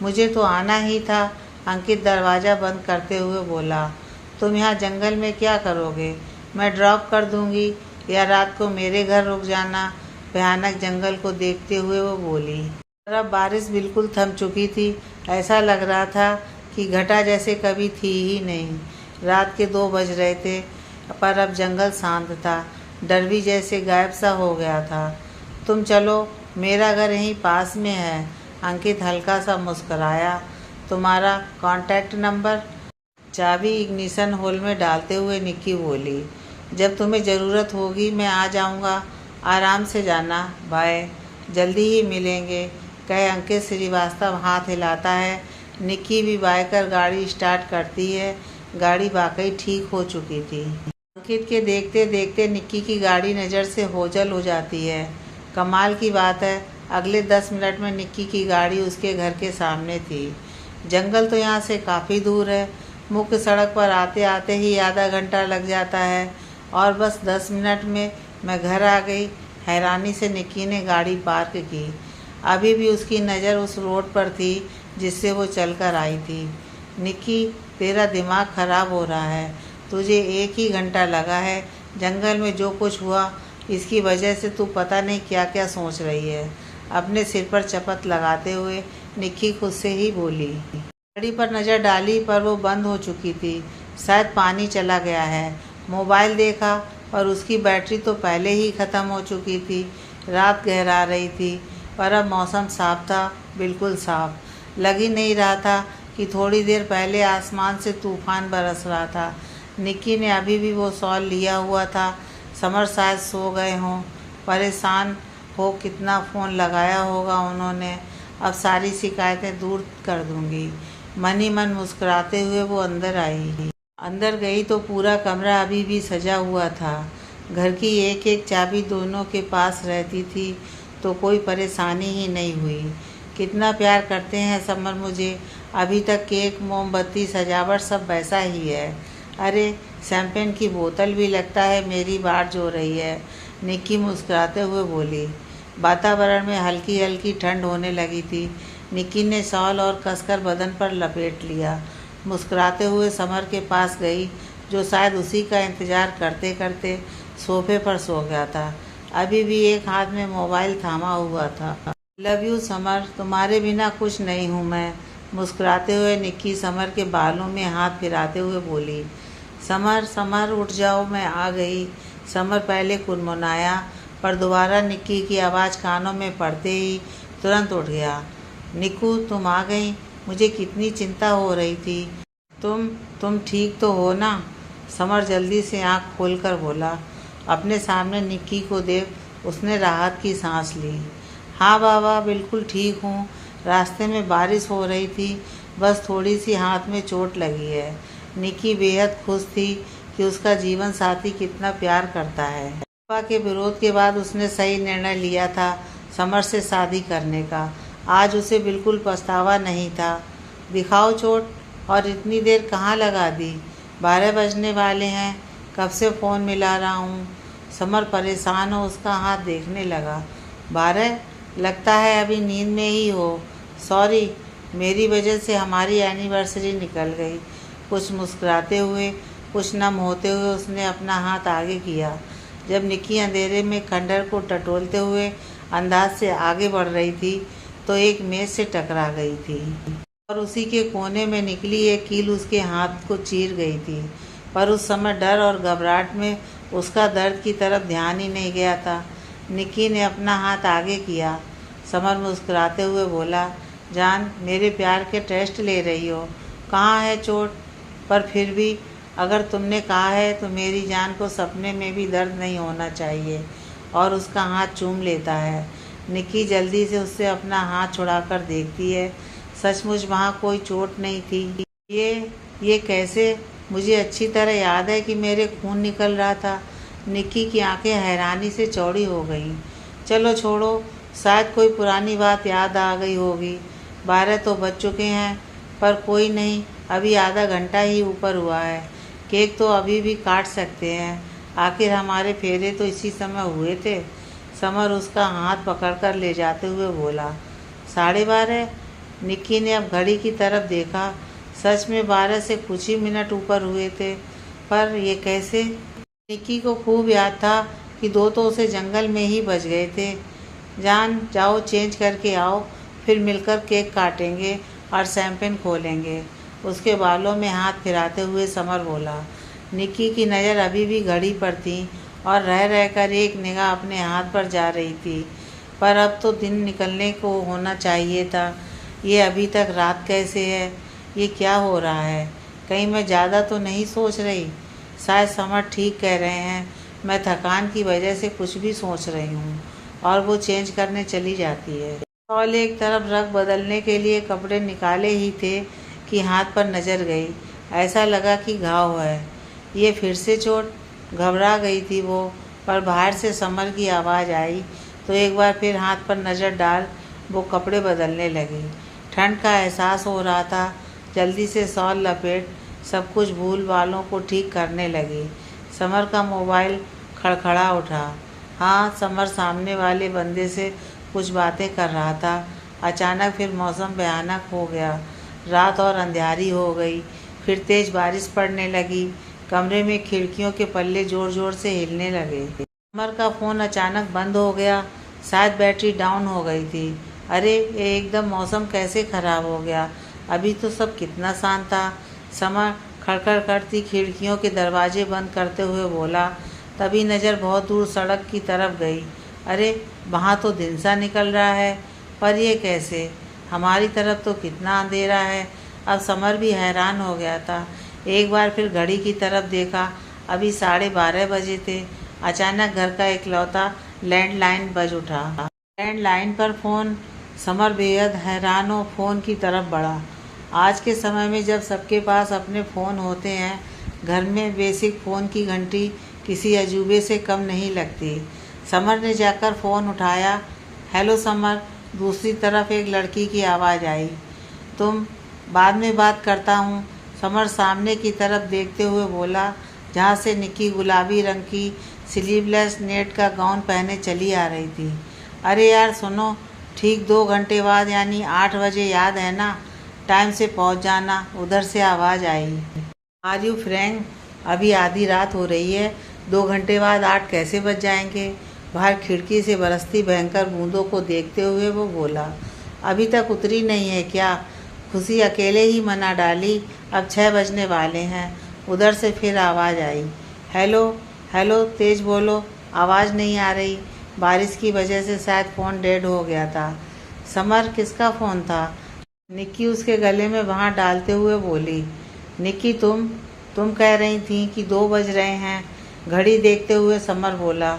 मुझे तो आना ही था, अंकित दरवाज़ा बंद करते हुए बोला। तुम यहाँ जंगल में क्या करोगे? मैं ड्रॉप कर दूँगी या रात को मेरे घर रुक जाना। भयानक जंगल को देखते हुए वो बोली। और अब बारिश बिल्कुल थम चुकी थी। ऐसा लग रहा था कि घटा जैसे कभी थी ही नहीं। रात के 2 बज रहे थे, पर अब जंगल शांत था। डर भी जैसे गायब सा हो गया था। तुम चलो, मेरा घर यहीं पास में है। अंकित हल्का सा मुस्कराया। तुम्हारा कॉन्टैक्ट नंबर? चाबी इग्निशन होल में डालते हुए निक्की बोली, जब तुम्हें ज़रूरत होगी मैं आ जाऊँगा। आराम से जाना, बाय, जल्दी ही मिलेंगे, कहे अंकित श्रीवास्तव हाथ हिलाता है। निक्की भी बाय कर गाड़ी स्टार्ट करती है। गाड़ी वाकई ठीक हो चुकी थी। अंकित के देखते देखते निक्की की गाड़ी नज़र से ओझल हो जाती है। कमाल की बात है, अगले 10 मिनट में निक्की की गाड़ी उसके घर के सामने थी। जंगल तो यहाँ से काफ़ी दूर है। मुख्य सड़क पर आते आते ही आधा घंटा लग जाता है और बस 10 मिनट में मैं घर आ गई। हैरानी से निक्की ने गाड़ी पार्क की। अभी भी उसकी नज़र उस रोड पर थी जिससे वो चलकर आई थी। निक्की, तेरा दिमाग खराब हो रहा है। तुझे 1 ही घंटा लगा है। जंगल में जो कुछ हुआ इसकी वजह से तू पता नहीं क्या क्या सोच रही है। अपने सिर पर चपत लगाते हुए निक्की खुद से ही बोली। गाड़ी पर नज़र डाली पर वो बंद हो चुकी थी। शायद पानी चला गया है। मोबाइल देखा और उसकी बैटरी तो पहले ही ख़त्म हो चुकी थी। रात गहरा रही थी पर अब मौसम साफ था, बिल्कुल साफ। लग ही नहीं रहा था कि थोड़ी देर पहले आसमान से तूफान बरस रहा था। निक्की ने अभी भी वो शॉल लिया हुआ था। समर शायद सो गए हों, परेशान हो कितना फ़ोन लगाया होगा उन्होंने। अब सारी शिकायतें दूर कर दूंगी। मन ही मन मुस्कुराते हुए वो अंदर आई। अंदर गई तो पूरा कमरा अभी भी सजा हुआ था। घर की एक एक चाबी दोनों के पास रहती थी तो कोई परेशानी ही नहीं हुई। कितना प्यार करते हैं समर मुझे। अभी तक केक, मोमबत्ती, सजावट सब वैसा ही है। अरे, शैम्पेन की बोतल भी लगता है मेरी बाट जो रही है। निक्की मुस्कुराते हुए बोली। वातावरण में हल्की हल्की ठंड होने लगी थी। निक्की ने शॉल और कसकर बदन पर लपेट लिया। मुस्कुराते हुए समर के पास गई जो शायद उसी का इंतज़ार करते करते सोफे पर सो गया था। अभी भी एक हाथ में मोबाइल थामा हुआ था। लव यू समर, तुम्हारे बिना कुछ नहीं हूँ मैं। मुस्कुराते हुए निक्की समर के बालों में हाथ फिराते हुए बोली। समर, समर उठ जाओ, मैं आ गई। समर पहले कुनमुनाया पर दोबारा निक्की की आवाज़ कानों में पड़ते ही तुरंत उठ गया। निक्कू, तुम आ गई। मुझे कितनी चिंता हो रही थी। तुम ठीक तो हो ना? समर जल्दी से आँख खोलकर बोला। अपने सामने निक्की को देख उसने राहत की सांस ली। हाँ बाबा, बिल्कुल ठीक हूँ। रास्ते में बारिश हो रही थी, बस थोड़ी सी हाथ में चोट लगी है। निक्की बेहद खुश थी कि उसका जीवन साथी कितना प्यार करता है। पापा के विरोध के बाद उसने सही निर्णय लिया था समर से शादी करने का। आज उसे बिल्कुल पछतावा नहीं था। दिखाओ चोट। और इतनी देर कहाँ लगा दी? 12 बजने वाले हैं, कब से फ़ोन मिला रहा हूँ। समर परेशान हो उसका हाथ देखने लगा। 12? लगता है अभी नींद में ही हो। सॉरी, मेरी वजह से हमारी एनिवर्सरी निकल गई। कुछ मुस्कुराते हुए, कुछ नम होते हुए उसने अपना हाथ आगे किया। जब निक्की अंधेरे में खंडहर को टटोलते हुए अंदाज से आगे बढ़ रही थी तो एक मेज से टकरा गई थी और उसी के कोने में निकली एक कील उसके हाथ को चीर गई थी। पर उस समय डर और घबराहट में उसका दर्द की तरफ ध्यान ही नहीं गया था। निक्की ने अपना हाथ आगे किया। समर मुस्कुराते हुए बोला, जान, मेरे प्यार के टेस्ट ले रही हो? कहाँ है चोट? पर फिर भी अगर तुमने कहा है तो मेरी जान को सपने में भी दर्द नहीं होना चाहिए। और उसका हाथ चूम लेता है। निक्की जल्दी से उससे अपना हाथ छुड़ाकर देखती है। सचमुच वहाँ कोई चोट नहीं थी। ये कैसे? मुझे अच्छी तरह याद है कि मेरे खून निकल रहा था। निक्की की आंखें हैरानी से चौड़ी हो गईं। चलो छोड़ो, शायद कोई पुरानी बात याद आ गई होगी। 12 तो बज चुके हैं, पर कोई नहीं, अभी आधा घंटा ही ऊपर हुआ है। केक तो अभी भी काट सकते हैं। आखिर हमारे फेरे तो इसी समय हुए थे। समर उसका हाथ पकड़कर ले जाते हुए बोला। 12:30? निक्की ने अब घड़ी की तरफ देखा। सच में 12 से कुछ ही मिनट ऊपर हुए थे। पर ये कैसे? निक्की को खूब याद था कि 2 तो उसे जंगल में ही बच गए थे। जान, जाओ चेंज करके आओ, फिर मिलकर केक काटेंगे और शैंपेन खोलेंगे। उसके बालों में हाथ फिराते हुए समर बोला। निक्की की नज़र अभी भी घड़ी पर थी और रह रहकर एक निगाह अपने हाथ पर जा रही थी। पर अब तो दिन निकलने को होना चाहिए था। ये अभी तक रात कैसे है? ये क्या हो रहा है? कहीं मैं ज़्यादा तो नहीं सोच रही? शायद समर ठीक कह रहे हैं। मैं थकान की वजह से कुछ भी सोच रही हूँ। और वो चेंज करने चली जाती है। शॉल एक तरफ रख बदलने के लिए कपड़े निकाले ही थे कि हाथ पर नज़र गई। ऐसा लगा कि घाव है। ये फिर से चोट? घबरा गई थी वो। पर बाहर से समर की आवाज़ आई तो एक बार फिर हाथ पर नज़र डाल वो कपड़े बदलने लगी। ठंड का एहसास हो रहा था। जल्दी से शॉल लपेट सब कुछ भूल बालों को ठीक करने लगी। समर का मोबाइल खड़खड़ा उठा। हाँ, समर सामने वाले बंदे से कुछ बातें कर रहा था। अचानक फिर मौसम भयानक हो गया। रात और अंधियारी हो गई। फिर तेज़ बारिश पड़ने लगी। कमरे में खिड़कियों के पल्ले ज़ोर ज़ोर से हिलने लगे। समर का फ़ोन अचानक बंद हो गया। शायद बैटरी डाउन हो गई थी। अरे, ये एकदम मौसम कैसे ख़राब हो गया? अभी तो सब कितना शांत था। समर खड़खड़ करती खिड़कियों के दरवाजे बंद करते हुए बोला। तभी नज़र बहुत दूर सड़क की तरफ गई। अरे, वहाँ तो दिन सा निकल रहा है। पर ये कैसे? हमारी तरफ तो कितना अंधेरा है। अब समर भी हैरान हो गया था। एक बार फिर घड़ी की तरफ देखा। अभी 12:30 बजे थे। अचानक घर का इकलौता लैंडलाइन बज उठा। लैंडलाइन पर फ़ोन। समर बेहद हैरान हो फ़ोन की तरफ बढ़ा। आज के समय में जब सबके पास अपने फ़ोन होते हैं, घर में बेसिक फ़ोन की घंटी किसी अजूबे से कम नहीं लगती। समर ने जाकर फ़ोन उठाया। हेलो समर, दूसरी तरफ एक लड़की की आवाज़ आई। तुम? बाद में बात करता हूँ, समर सामने की तरफ देखते हुए बोला, जहाँ से निक्की गुलाबी रंग की स्लीवलेस नेट का गाउन पहने चली आ रही थी। अरे यार सुनो, ठीक 2 घंटे बाद यानी 8 बजे, याद है ना? टाइम से पहुँच जाना। उधर से आवाज़ आई। Are you Frank? अभी आधी रात हो रही है। 2 घंटे बाद 8 कैसे बज जाएंगे? बाहर खिड़की से बरसती भयंकर बूंदों को देखते हुए वो बोला। अभी तक उतरी नहीं है क्या? खुशी अकेले ही मना डाली। अब 6 बजने वाले हैं। उधर से फिर आवाज़ आई। हेलो हेलो, तेज़ बोलो, आवाज़ नहीं आ रही। बारिश की वजह से शायद फ़ोन डेड हो गया था। समर, किसका फ़ोन था? निक्की उसके गले में वहाँ डालते हुए बोली। निक्की, तुम कह रही थी कि 2 बज रहे हैं। घड़ी देखते हुए समर बोला।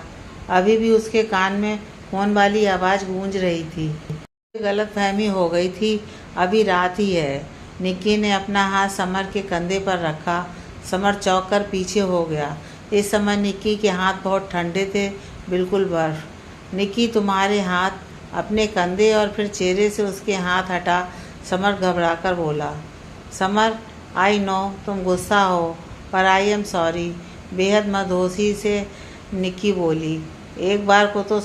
अभी भी उसके कान में फ़ोन वाली आवाज़ गूंज रही थी। गलतफहमी हो गई थी। अभी रात ही है। निक्की ने अपना हाथ समर के कंधे पर रखा। समर चौंक कर पीछे हो गया। इस समय निक्की के हाथ बहुत ठंडे थे, बिल्कुल बर्फ। निक्की, तुम्हारे हाथ? अपने कंधे और फिर चेहरे से उसके हाथ हटा समर घबराकर बोला। समर, आई नो तुम गुस्सा हो, पर आई एम सॉरी। बेहद मदहोशी से निक्की बोली। एक बार को तो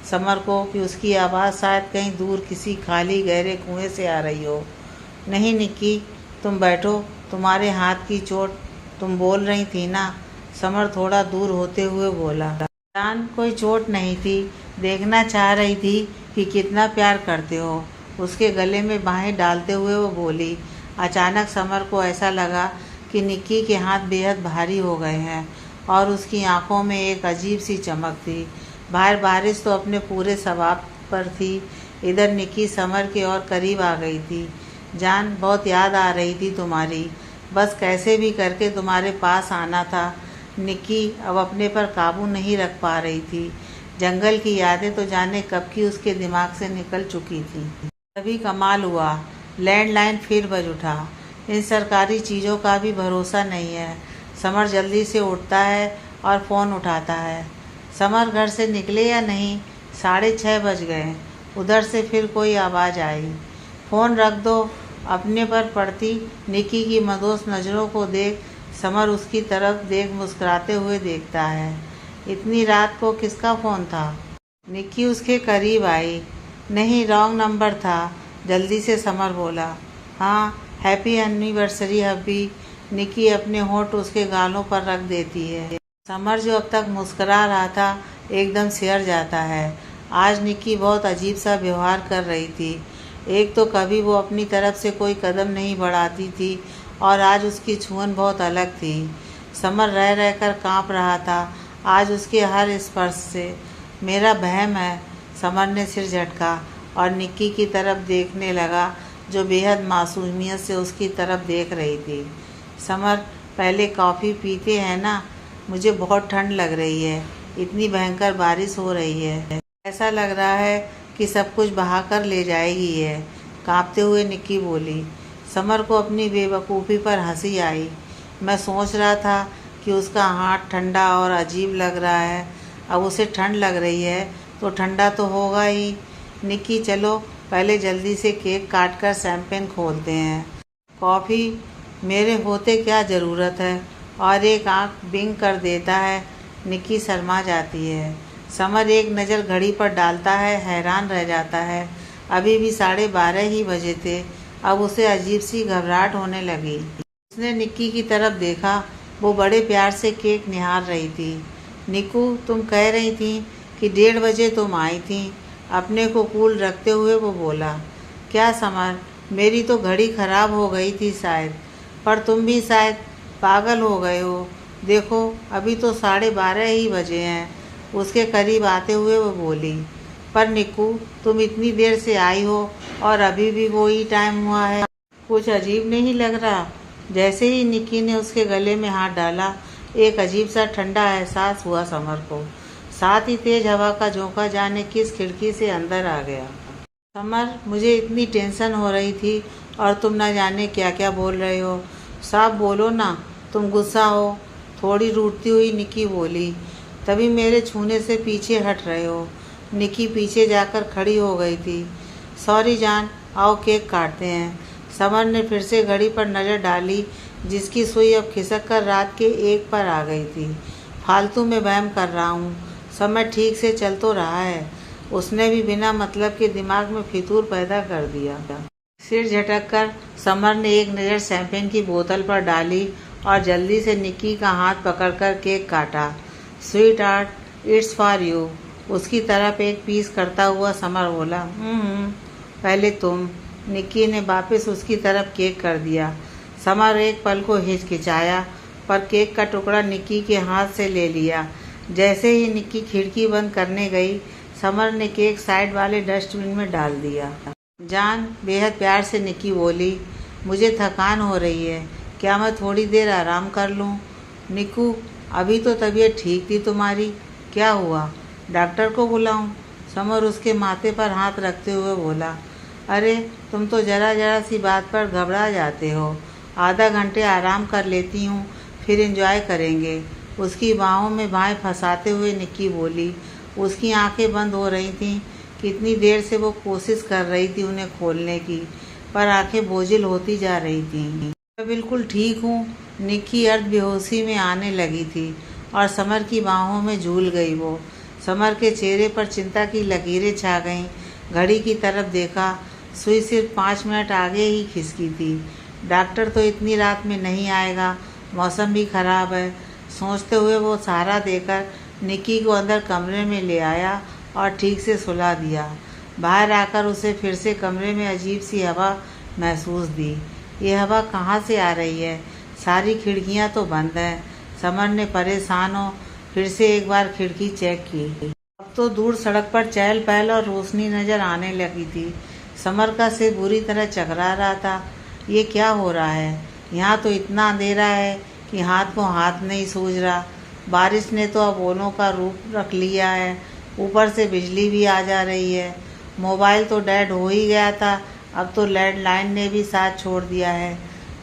समर को कि उसकी आवाज़ शायद कहीं दूर किसी खाली गहरे कुएं से आ रही हो। नहीं निक्की, तुम बैठो, तुम्हारे हाथ की चोट, तुम बोल रही थी ना? समर थोड़ा दूर होते हुए बोला। जान, कोई चोट नहीं थी। देखना चाह रही थी कि कितना प्यार करते हो। उसके गले में बाहें डालते हुए वो बोली। अचानक समर को ऐसा लगा कि निक्की के हाथ बेहद भारी हो गए हैं और उसकी आंखों में एक अजीब सी चमक थी। बाहर बारिश तो अपने पूरे सवाब पर थी। इधर निक्की समर के और करीब आ गई थी। जान, बहुत याद आ रही थी तुम्हारी। बस कैसे भी करके तुम्हारे पास आना था। निक्की अब अपने पर काबू नहीं रख पा रही थी। जंगल की यादें तो जाने कब की उसके दिमाग से निकल चुकी थी। तभी कमाल हुआ, लैंडलाइन फिर बज उठा। इन सरकारी चीज़ों का भी भरोसा नहीं है। समर जल्दी से उठता है और फ़ोन उठाता है। समर घर से निकले या नहीं? 6:30 बज गए। उधर से फिर कोई आवाज़ आई। फ़ोन रख दो। अपने पर पड़ती निक्की की मदोस नज़रों को देख समर उसकी तरफ देख मुस्कुराते हुए देखता है। इतनी रात को किसका फ़ोन था? निक्की उसके करीब आई। नहीं, रॉन्ग नंबर था, जल्दी से समर बोला। हाँ, हैप्पी एनिवर्सरी हब्बी। निक्की अपने होंठ उसके गालों पर रख देती है। समर जो अब तक मुस्कुरा रहा था एकदम सिहर जाता है। आज निक्की बहुत अजीब सा व्यवहार कर रही थी। एक तो कभी वो अपनी तरफ से कोई कदम नहीं बढ़ाती थी और आज उसकी छुअन बहुत अलग थी। समर रह रहकर काँप रहा था आज उसके हर स्पर्श से। मेरा बहम है। समर ने सिर झटका और निक्की की तरफ देखने लगा जो बेहद मासूमियत से उसकी तरफ देख रही थी। समर, पहले कॉफ़ी पीते हैं ना? मुझे बहुत ठंड लग रही है। इतनी भयंकर बारिश हो रही है। ऐसा लग रहा है कि सब कुछ बहा कर ले जाएगी है, काँपते हुए निक्की बोली। समर को अपनी बेवकूफ़ी पर हंसी आई। मैं सोच रहा था कि उसका हाथ ठंडा और अजीब लग रहा है। अब उसे ठंड लग रही है तो ठंडा तो होगा ही। निक्की, चलो पहले जल्दी से केक काट कर शैंपेन खोलते हैं। कॉफ़ी मेरे होते क्या ज़रूरत है? और एक आंख बिंग कर देता है। निक्की शर्मा जाती है। समर एक नज़र घड़ी पर डालता है, हैरान रह जाता है। अभी भी 12:30 ही बजे थे। अब उसे अजीब सी घबराहट होने लगी। उसने निक्की की तरफ देखा। वो बड़े प्यार से केक निहार रही थी। निक्कू, तुम कह रही थी कि 1:30 बजे तुम आई थी। अपने को कूल रखते हुए वो बोला। क्या समर, मेरी तो घड़ी ख़राब हो गई थी शायद, पर तुम भी शायद पागल हो गए हो। देखो, अभी तो 12:30 ही बजे हैं। उसके करीब आते हुए वो बोली। पर निक्कू, तुम इतनी देर से आई हो और अभी भी वही टाइम हुआ है। कुछ अजीब नहीं लग रहा? जैसे ही निक्की ने उसके गले में हाथ डाला एक अजीब सा ठंडा एहसास हुआ समर को। साथ ही तेज हवा का झोंका जाने किस खिड़की से अंदर आ गया। समर, मुझे इतनी टेंशन हो रही थी और तुम न जाने क्या क्या बोल रहे हो। साफ बोलो ना, तुम गुस्सा हो? थोड़ी रूठती हुई निक्की बोली। तभी मेरे छूने से पीछे हट रहे हो। निक्की पीछे जाकर खड़ी हो गई थी। सॉरी जान, आओ केक काटते हैं। समर ने फिर से घड़ी पर नज़र डाली जिसकी सुई अब खिसक कर रात के 1 पर आ गई थी। फालतू में वहम कर रहा हूँ, समय ठीक से चल तो रहा है। उसने भी बिना मतलब के दिमाग में फितूर पैदा कर दिया। सिर झटक कर समर ने एक नज़र शैंपेन की बोतल पर डाली और जल्दी से निक्की का हाथ पकड़कर केक काटा। Sweet heart, it's for you. उसकी तरफ एक पीस करता हुआ समर बोला। पहले तुम। निक्की ने वापस उसकी तरफ केक कर दिया। समर एक पल को हिचकिचाया पर केक का टुकड़ा निक्की के हाथ से ले लिया। जैसे ही निक्की खिड़की बंद करने गई समर ने केक साइड वाले डस्टबिन में डाल दिया। जान, बेहद प्यार से निक्की बोली, मुझे थकान हो रही है, क्या मैं थोड़ी देर आराम कर लूं? निक्कू, अभी तो तबीयत ठीक थी तुम्हारी, क्या हुआ? डॉक्टर को बुलाऊं? समर उसके माथे पर हाथ रखते हुए बोला। अरे, तुम तो जरा जरा सी बात पर घबरा जाते हो। आधा घंटे आराम कर लेती हूँ, फिर एंजॉय करेंगे। उसकी बाहों में बाहें फंसाते हुए निक्की बोली। उसकी आंखें बंद हो रही थीं। कितनी देर से वो कोशिश कर रही थी उन्हें खोलने की, पर आंखें बोझिल होती जा रही थीं। मैं बिल्कुल ठीक हूँ। निक्की अर्ध बेहोशी में आने लगी थी और समर की बाहों में झूल गई वो। समर के चेहरे पर चिंता की लकीरें छा गईं। घड़ी की तरफ देखा, सुई सिर्फ 5 मिनट आगे ही खिसकी थी। डॉक्टर तो इतनी रात में नहीं आएगा, मौसम भी खराब है। सोचते हुए वो सहारा देकर निक्की को अंदर कमरे में ले आया और ठीक से सुला दिया। बाहर आकर उसे फिर से कमरे में अजीब सी हवा महसूस दी। ये हवा कहाँ से आ रही है? सारी खिड़कियाँ तो बंद हैं। समर ने परेशान हो फिर से एक बार खिड़की चेक की। अब अब तो दूर सड़क पर चहल पहल और रोशनी नजर आने लगी थी। समर का सिर बुरी तरह चकरा रहा था। ये क्या हो रहा है? यहाँ तो इतना अंधेरा है कि हाथ को हाथ नहीं सूझ रहा। बारिश ने तो अब ओलों का रूप रख लिया है। ऊपर से बिजली भी आ जा रही है। मोबाइल तो डेड हो ही गया था, अब तो लैंडलाइन ने भी साथ छोड़ दिया है।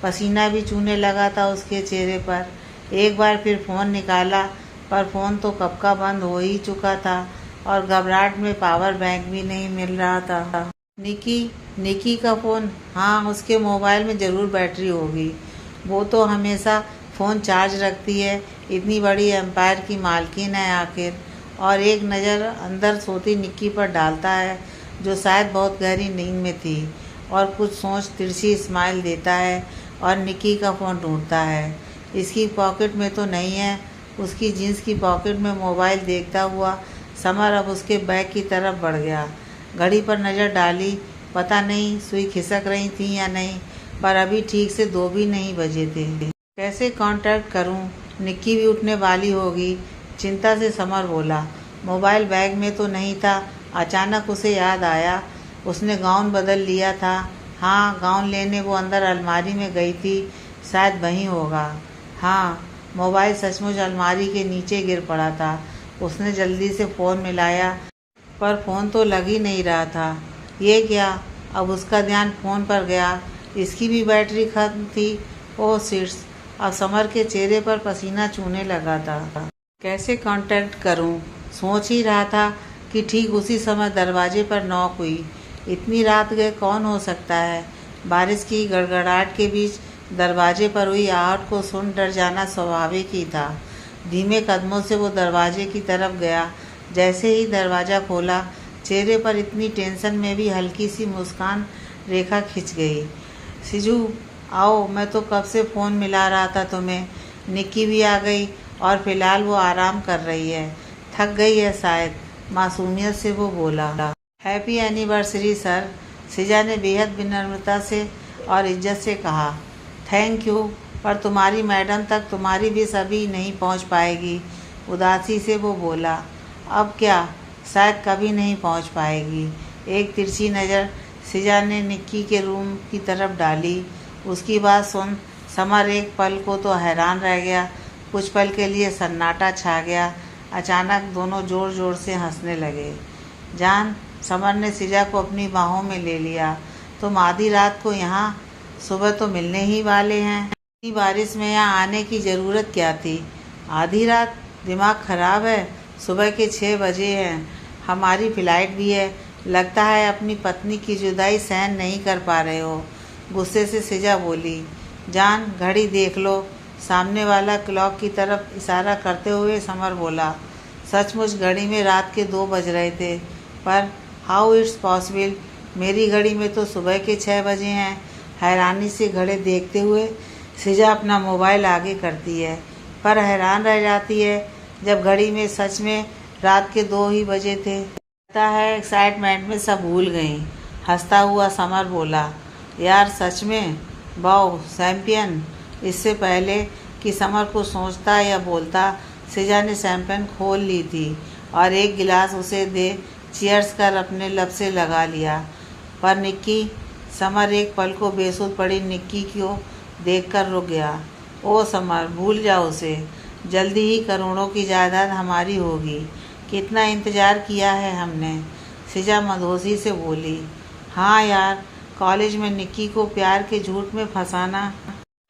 पसीना भी चूने लगा था उसके चेहरे पर। एक बार फिर फ़ोन निकाला, पर फ़ोन तो कब का बंद हो ही चुका था और घबराहट में पावर बैंक भी नहीं मिल रहा था। निकी का फ़ोन? हाँ, उसके मोबाइल में ज़रूर बैटरी होगी। वो तो हमेशा फ़ोन चार्ज रखती है। इतनी बड़ी एम्पायर की मालकिन है आखिर। और एक नज़र अंदर सोती निक्की पर डालता है, जो शायद बहुत गहरी नींद में थी, और कुछ सोच तिरछी स्माइल देता है और निक्की का फ़ोन ढूंढता है। इसकी पॉकेट में तो नहीं है। उसकी जीन्स की पॉकेट में मोबाइल देखता हुआ समर अब उसके बैग की तरफ बढ़ गया। घड़ी पर नज़र डाली, पता नहीं सुई खिसक रही थी या नहीं, पर अभी ठीक से 2 भी नहीं बजे थे। कैसे कांटेक्ट करूं? निक्की भी उठने वाली होगी, चिंता से समर बोला। मोबाइल बैग में तो नहीं था। अचानक उसे याद आया, उसने गाउन बदल लिया था। हाँ, गाउन लेने वो अंदर अलमारी में गई थी, शायद वहीं होगा। हाँ, मोबाइल सचमुच अलमारी के नीचे गिर पड़ा था। उसने जल्दी से फ़ोन मिलाया, पर फ़ोन तो लग ही नहीं रहा था। ये क्या? अब उसका ध्यान फ़ोन पर गया। इसकी भी बैटरी खत्म थी। ओह शिट्स! अब समर के चेहरे पर पसीना चूने लगा था। कैसे कांटेक्ट करूं? सोच ही रहा था कि ठीक उसी समय दरवाजे पर नॉक हुई। इतनी रात गए कौन हो सकता है? बारिश की गड़गड़ाहट के बीच दरवाजे पर हुई आहट को सुन डर जाना स्वाभाविक ही था। धीमे कदमों से वो दरवाजे की तरफ गया। जैसे ही दरवाज़ा खोला, चेहरे पर इतनी टेंशन में भी हल्की सी मुस्कान रेखा खिंच गई। सिजू, आओ, मैं तो कब से फ़ोन मिला रहा था तुम्हें। निक्की भी आ गई और फिलहाल वो आराम कर रही है। थक गई है शायद, मासूमियत से वो बोला। हैप्पी एनिवर्सरी सर, सिजा ने बेहद विनम्रता से और इज्जत से कहा। थैंक यू, पर तुम्हारी मैडम तक तुम्हारी विश अभी नहीं पहुंच पाएगी, उदासी से वो बोला। अब क्या? शायद कभी नहीं पहुंच पाएगी। एक तिरछी नज़र सिजा ने निक्की के रूम की तरफ डाली। उसकी बात सुन समर एक पल को तो हैरान रह गया। कुछ पल के लिए सन्नाटा छा गया। अचानक दोनों ज़ोर ज़ोर से हंसने लगे। जान, समर ने सिजा को अपनी बाहों में ले लिया। तुम आधी रात को यहाँ? सुबह तो मिलने ही वाले हैं। इतनी बारिश में यहाँ आने की ज़रूरत क्या थी? आधी रात? दिमाग ख़राब है। सुबह के 6 बजे हैं। हमारी फ़्लाइट भी है। लगता है अपनी पत्नी की जुदाई सहन नहीं कर पा रहे हो, गुस्से से सिजा बोली। जान, घड़ी देख लो, सामने वाला क्लॉक की तरफ इशारा करते हुए समर बोला। सचमुच घड़ी में रात के 2 बज रहे थे, पर हाउ इट्स पॉसिबल? मेरी घड़ी में तो सुबह के 6 बजे हैं। हैरानी से घड़ी देखते हुए सिजा अपना मोबाइल आगे करती है, पर हैरान रह जाती है जब घड़ी में सच में रात के 2 ही बजे थे। लगता है एक्साइटमेंट में सब भूल गई। हंसता हुआ समर बोला। यार सच में? Wow champion! इससे पहले कि समर को सोचता या बोलता, सिजा ने शैंपेन खोल ली थी और एक गिलास उसे दे चीयर्स कर अपने लब से लगा लिया। पर निक्की? समर एक पल को बेसुध पड़ी निक्की को देखकर रुक गया। ओ समर, भूल जाओ उसे। जल्दी ही करोड़ों की जायदाद हमारी होगी। कितना इंतज़ार किया है हमने। सिजा मदहोशी से बोली। हाँ यार, कॉलेज में निक्की को प्यार के झूठ में फंसाना,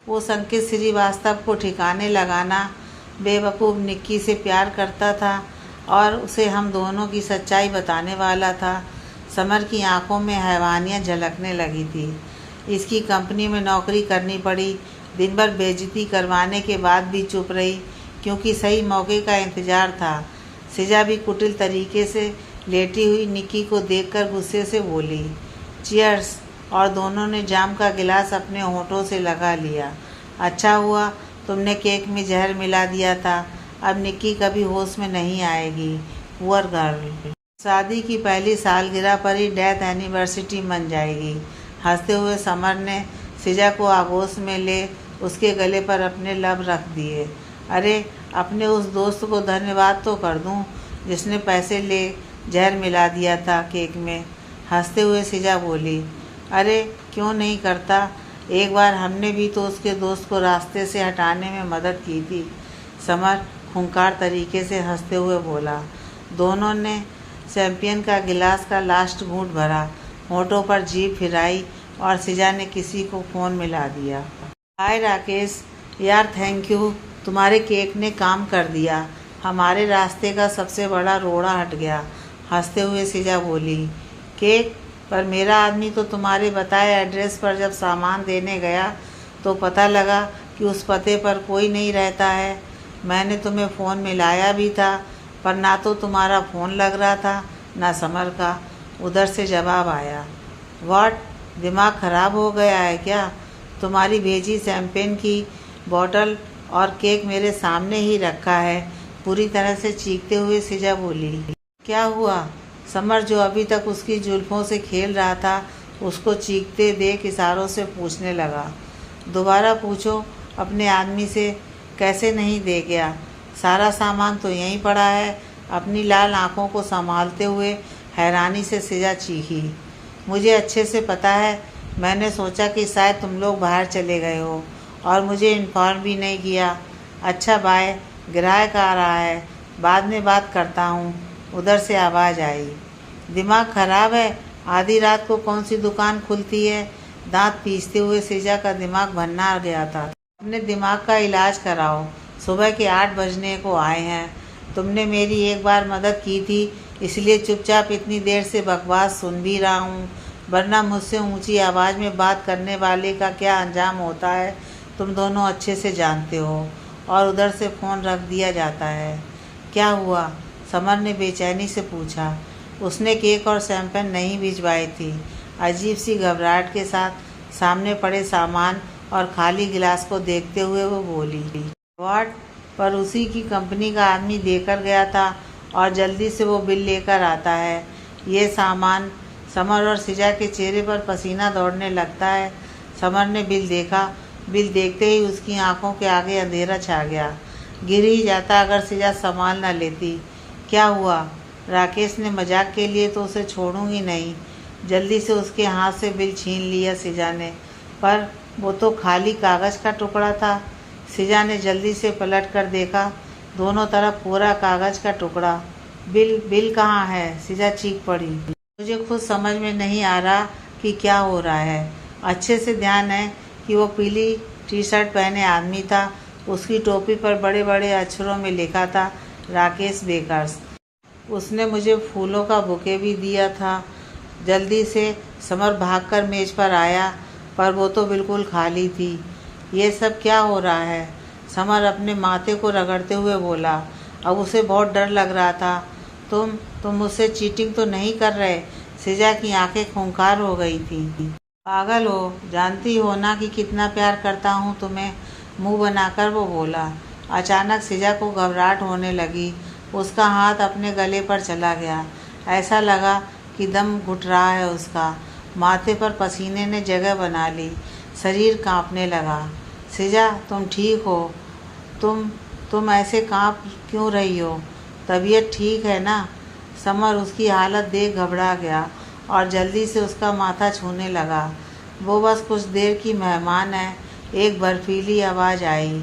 वो संकित श्रीवास्तव को ठिकाने लगाना। बेवकूफ़ निक्की से प्यार करता था और उसे हम दोनों की सच्चाई बताने वाला था। समर की आंखों में हैवानियत झलकने लगी थी। इसकी कंपनी में नौकरी करनी पड़ी। दिन भर बेइज्जती करवाने के बाद भी चुप रही, क्योंकि सही मौके का इंतज़ार था। सिजा भी कुटिल तरीके से लेटी हुई निक्की को देखकर गुस्से से बोली। चीयर्स! और दोनों ने जाम का गिलास अपने होठों से लगा लिया। अच्छा हुआ तुमने केक में जहर मिला दिया था। अब निक्की कभी होश में नहीं आएगी। Poor girl. शादी की पहली सालगिरह पर ही डेथ एनिवर्सरी बन जाएगी। हंसते हुए समर ने सिजा को आगोश में ले उसके गले पर अपने लब रख दिए। अरे, अपने उस दोस्त को धन्यवाद तो कर दूं जिसने पैसे ले जहर मिला दिया था केक में। हंसते हुए सिजा बोली, अरे क्यों नहीं करता, एक बार हमने भी तो उसके दोस्त को रास्ते से हटाने में मदद की थी। समर खूंखार तरीके से हंसते हुए बोला। दोनों ने चैंपियन का गिलास का लास्ट घूंट भरा, होठों पर जीभ फिराई और सिजा ने किसी को फ़ोन मिला दिया। हाय राकेश, यार थैंक यू, तुम्हारे केक ने काम कर दिया, हमारे रास्ते का सबसे बड़ा रोड़ा हट गया। हंसते हुए सिजा बोली, केक पर मेरा आदमी तो तुम्हारे बताए एड्रेस पर जब सामान देने गया तो पता लगा कि उस पते पर कोई नहीं रहता है। मैंने तुम्हें फ़ोन मिलाया भी था, पर ना तो तुम्हारा फ़ोन लग रहा था ना समर का। उधर से जवाब आया, व्हाट, दिमाग ख़राब हो गया है क्या? तुम्हारी भेजी शैम्पेन की बॉटल और केक मेरे सामने ही रखा है। पूरी तरह से चीखते हुए सिजा बोली। क्या हुआ? समर जो अभी तक उसकी जुल्फ़ों से खेल रहा था, उसको चीखते देख इशारों से पूछने लगा। दोबारा पूछो अपने आदमी से, कैसे नहीं दे गया? सारा सामान तो यहीं पड़ा है। अपनी लाल आंखों को संभालते हुए हैरानी से सिजा चीखी। मुझे अच्छे से पता है, मैंने सोचा कि शायद तुम लोग बाहर चले गए हो और मुझे इन्फॉर्म भी नहीं किया। अच्छा बाय, ग्राहक आ रहा है, बाद में बात करता हूँ। उधर से आवाज़ आई। दिमाग ख़राब है, आधी रात को कौन सी दुकान खुलती है? दांत पीसते हुए सिजा का दिमाग भन्ना गया था। अपने दिमाग का इलाज कराओ, सुबह के 8 बजने को आए हैं। तुमने मेरी एक बार मदद की थी, इसलिए चुपचाप इतनी देर से बकवास सुन भी रहा हूँ, वरना मुझसे ऊंची आवाज़ में बात करने वाले का क्या अंजाम होता है तुम दोनों अच्छे से जानते हो। और उधर से फ़ोन रख दिया जाता है। क्या हुआ? समर ने बेचैनी से पूछा। उसने केक और शैम्पेन नहीं भिजवाई थी। अजीब सी घबराहट के साथ सामने पड़े सामान और खाली गिलास को देखते हुए वो बोली, व्हाट? पर उसी की कंपनी का आदमी देकर गया था और जल्दी से वो बिल लेकर आता है। ये सामान। समर और सिजा के चेहरे पर पसीना दौड़ने लगता है। समर ने बिल देखा। बिल देखते ही उसकी आंखों के आगे अंधेरा छा गया। गिर ही जाता अगर सिजा संभाल न लेती। क्या हुआ? राकेश ने मजाक के लिए तो उसे छोड़ूंगी नहीं। जल्दी से उसके हाथ से बिल छीन लिया सिजा ने, पर वो तो खाली कागज़ का टुकड़ा था। सिजा ने जल्दी से पलट कर देखा, दोनों तरफ पूरा कागज़ का टुकड़ा। बिल कहाँ है? सिजा चीख पड़ी। मुझे खुद समझ में नहीं आ रहा कि क्या हो रहा है। अच्छे से ध्यान है कि वो पीली टी शर्ट पहने आदमी था। उसकी टोपी पर बड़े बड़े अक्षरों में लिखा था, राकेश बेकर्स। उसने मुझे फूलों का बुके भी दिया था। जल्दी से समर भागकर मेज़ पर आया, पर वो तो बिल्कुल खाली थी। ये सब क्या हो रहा है? समर अपने माथे को रगड़ते हुए बोला। अब उसे बहुत डर लग रहा था। तुम मुझसे चीटिंग तो नहीं कर रहे? सिजा की आंखें खूंखार हो गई थी। पागल हो, जानती हो ना कि कितना प्यार करता हूँ तुम्हें, मुंह बनाकर वो बोला। अचानक सिजा को घबराहट होने लगी। उसका हाथ अपने गले पर चला गया। ऐसा लगा कि दम घुट रहा है उसका। माथे पर पसीने ने जगह बना ली। शरीर कांपने लगा। सिजा, तुम ठीक हो? तुम ऐसे कांप क्यों रही हो? तबीयत ठीक है ना? समर उसकी हालत देख घबरा गया और जल्दी से उसका माथा छूने लगा। वो बस कुछ देर की मेहमान है। एक बर्फीली आवाज़ आई,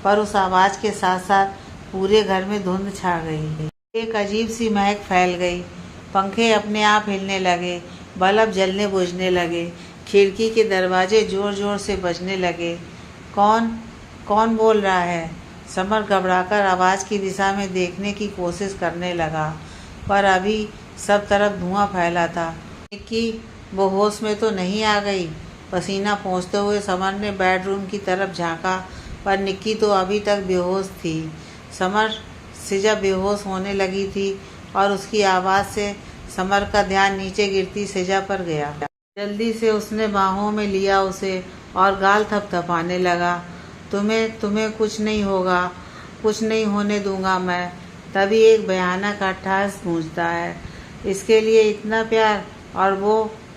पर उस आवाज़ के साथ साथ पूरे घर में धुंध छा गई। एक अजीब सी महक फैल गई। पंखे अपने आप हिलने लगे, बल्ब जलने बुझने लगे, खिड़की के दरवाजे ज़ोर ज़ोर से बजने लगे। कौन बोल रहा है? समर घबराकर आवाज़ की दिशा में देखने की कोशिश करने लगा, पर अभी सब तरफ धुआं फैला था। निक्की, वो होश में तो नहीं आ गई? पसीना पोंछते हुए समर ने बेडरूम की तरफ झांका, पर निक्की तो अभी तक बेहोश थी। सिजा बेहोश होने लगी थी और उसकी आवाज़ से समर का ध्यान नीचे गिरती सिजा पर गया। जल्दी से उसने बाहों में लिया उसे और गाल थपथपाने लगा। तुम्हें कुछ नहीं होगा, कुछ नहीं होने दूंगा मैं। तभी एक भयानक अट्टहास गूंजता है। इसके लिए इतना प्यार? और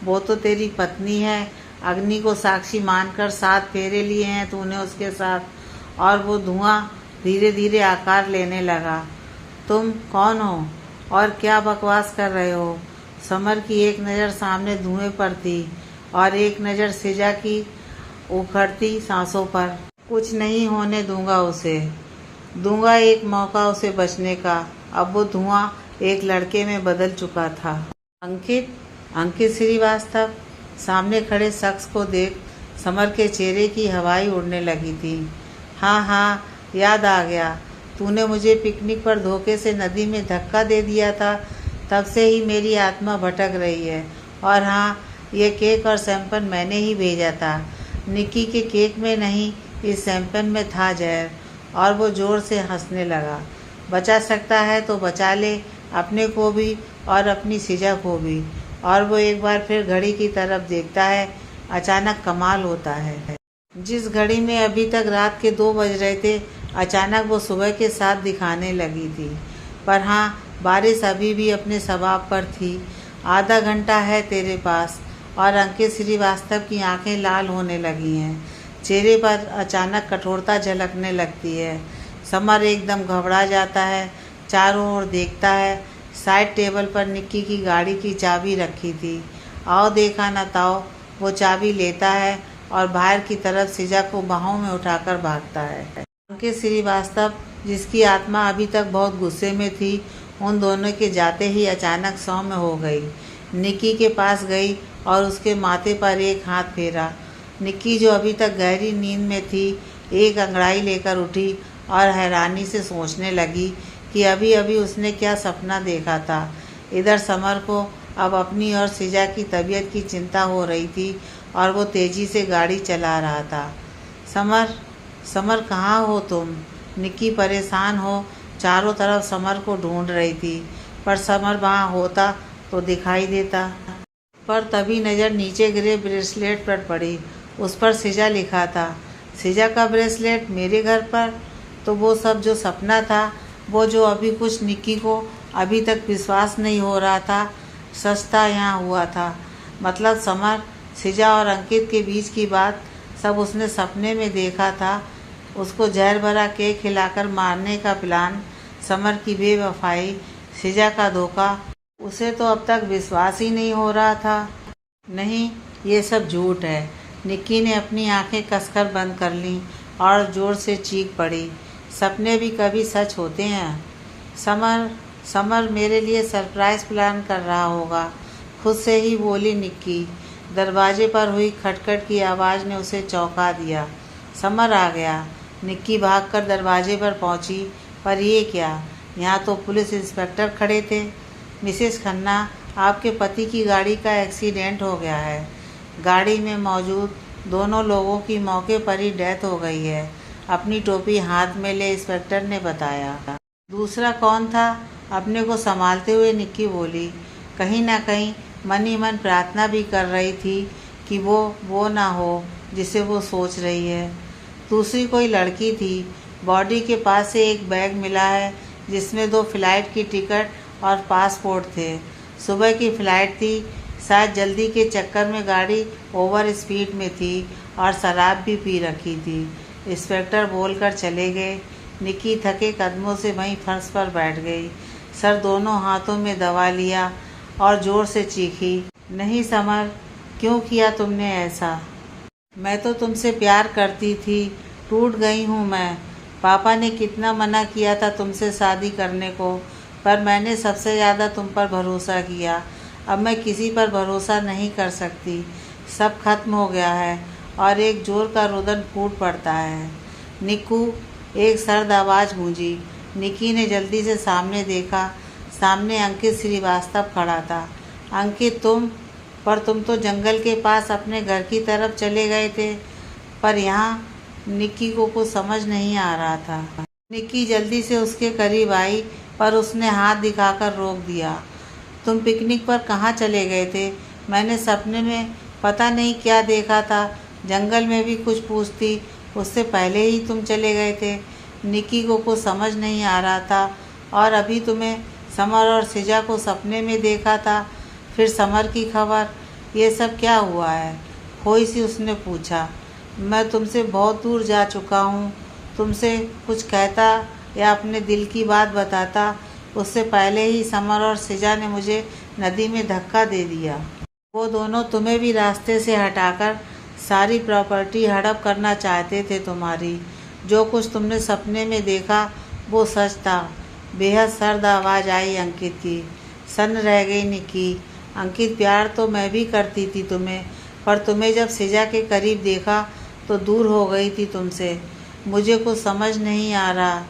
वो तो तेरी पत्नी है। अग्नि को साक्षी मानकर 7 फेरे लिए हैं तूने उसके साथ। और वो धुआं धीरे धीरे आकार लेने लगा। तुम कौन हो? और क्या बकवास कर रहे हो? समर की एक नज़र सामने धुएं पर थी और एक नज़र सिजा की उखड़ती सांसों पर। कुछ नहीं होने दूंगा उसे, दूंगा एक मौका उसे बचने का। अब वो धुआं एक लड़के में बदल चुका था। अंकित अंकित श्रीवास्तव। सामने खड़े शख्स को देख समर के चेहरे की हवाई उड़ने लगी थी। हाँ हाँ, याद आ गया। तूने मुझे पिकनिक पर धोखे से नदी में धक्का दे दिया था, तब से ही मेरी आत्मा भटक रही है। और हाँ, ये केक और सैंपल मैंने ही भेजा था। निक्की के केक में नहीं, इस सैंपल में था जहर। और वो ज़ोर से हंसने लगा। बचा सकता है तो बचा ले, अपने को भी और अपनी सिजा को भी। और वो एक बार फिर घड़ी की तरफ देखता है। अचानक कमाल होता है। जिस घड़ी में अभी तक रात के 2 बज रहे थे, अचानक वो सुबह के 7 दिखाने लगी थी। पर हाँ, बारिश अभी भी अपने सवाब पर थी। आधा घंटा है तेरे पास। और अंकित श्रीवास्तव की आंखें लाल होने लगी हैं। चेहरे पर अचानक कठोरता झलकने लगती है। समर एकदम घबरा जाता है, चारों ओर देखता है। साइड टेबल पर निक्की की गाड़ी की चाबी रखी थी। आओ देखा न ताओ, वो चाबी लेता है और बाहर की तरफ सिजा को बाहों में उठाकर भागता है। अंकित श्रीवास्तव, जिसकी आत्मा अभी तक बहुत गुस्से में थी, उन दोनों के जाते ही अचानक सौम्य हो गई। निक्की के पास गई और उसके माथे पर एक हाथ फेरा। निक्की, जो अभी तक गहरी नींद में थी, एक अंगड़ाई लेकर उठी और हैरानी से सोचने लगी कि अभी अभी उसने क्या सपना देखा था। इधर समर को अब अपनी और सिजा की तबीयत की चिंता हो रही थी और वो तेज़ी से गाड़ी चला रहा था। समर, समर कहाँ हो तुम? निक्की परेशान हो चारों तरफ समर को ढूंढ रही थी, पर समर वहाँ होता तो दिखाई देता। पर तभी नज़र नीचे गिरे ब्रेसलेट पर पड़ी। उस पर सिजा लिखा था। सिजा का ब्रेसलेट मेरे घर पर? तो वो सब जो सपना था, वो जो अभी कुछ निक्की को अभी तक विश्वास नहीं हो रहा था, सच था, यहाँ हुआ था। मतलब समर, सिजा और अंकित के बीच की बात सब उसने सपने में देखा था। उसको जहर भरा केक खिलाकर मारने का प्लान, समर की बेवफाई, सिजा का धोखा, उसे तो अब तक विश्वास ही नहीं हो रहा था। नहीं, ये सब झूठ है। निक्की ने अपनी आंखें कसकर बंद कर लीं और ज़ोर से चीख पड़ी। सपने भी कभी सच होते हैं। समर, समर मेरे लिए सरप्राइज़ प्लान कर रहा होगा, खुद से ही बोली निक्की। दरवाजे पर हुई खटखट की आवाज़ ने उसे चौंका दिया। समर आ गया। निक्की भागकर दरवाजे पर पहुंची, पर ये क्या, यहाँ तो पुलिस इंस्पेक्टर खड़े थे। मिसेस खन्ना, आपके पति की गाड़ी का एक्सीडेंट हो गया है। गाड़ी में मौजूद दोनों लोगों की मौके पर ही डेथ हो गई है, अपनी टोपी हाथ में ले इंस्पेक्टर ने बताया। दूसरा कौन था? अपने को संभालते हुए निक्की बोली। कहीं ना कहीं मन ही मन प्रार्थना भी कर रही थी कि वो ना हो जिसे वो सोच रही है। दूसरी कोई लड़की थी। बॉडी के पास से एक बैग मिला है जिसमें 2 फ्लाइट की टिकट और पासपोर्ट थे। सुबह की फ्लाइट थी, शायद जल्दी के चक्कर में गाड़ी ओवर स्पीड में थी और शराब भी पी रखी थी। इंस्पेक्टर बोलकर चले गए। निक्की थके कदमों से वहीं फर्श पर बैठ गई। सर दोनों हाथों में दबा लिया और ज़ोर से चीखी। नहीं समर, क्यों किया तुमने ऐसा? मैं तो तुमसे प्यार करती थी, टूट गई हूँ मैं। पापा ने कितना मना किया था तुमसे शादी करने को, पर मैंने सबसे ज़्यादा तुम पर भरोसा किया। अब मैं किसी पर भरोसा नहीं कर सकती। सब खत्म हो गया है। और एक जोर का रुदन फूट पड़ता है। निक्कू, एक सर्द आवाज़ गूंजी। निक्की ने जल्दी से सामने देखा। सामने अंकित श्रीवास्तव खड़ा था। अंकित, तुम? पर तुम तो जंगल के पास अपने घर की तरफ चले गए थे। पर यहाँ निक्की को कुछ समझ नहीं आ रहा था। निक्की जल्दी से उसके करीब आई, पर उसने हाथ दिखाकर रोक दिया। तुम पिकनिक पर कहाँ चले गए थे? मैंने सपने में पता नहीं क्या देखा था। जंगल में भी कुछ पूछती, उससे पहले ही तुम चले गए थे। निक्की को कुछ समझ नहीं आ रहा था। और अभी तुम्हें समर और सिजा को सपने में देखा था, फिर समर की खबर। ये सब क्या हुआ है? खोई सी उसने पूछा। मैं तुमसे बहुत दूर जा चुका हूँ। तुमसे कुछ कहता या अपने दिल की बात बताता, उससे पहले ही समर और सिजा ने मुझे नदी में धक्का दे दिया। वो दोनों तुम्हें भी रास्ते से हटाकर सारी प्रॉपर्टी हड़प करना चाहते थे तुम्हारी। जो कुछ तुमने सपने में देखा वो सच था। बेहद सर्द आवाज़ आई अंकित की। सन्न रह गई निक्की। अंकित, प्यार तो मैं भी करती थी तुम्हें, पर तुम्हें जब सिजा के करीब देखा तो दूर हो गई थी तुमसे। मुझे कुछ समझ नहीं आ रहा।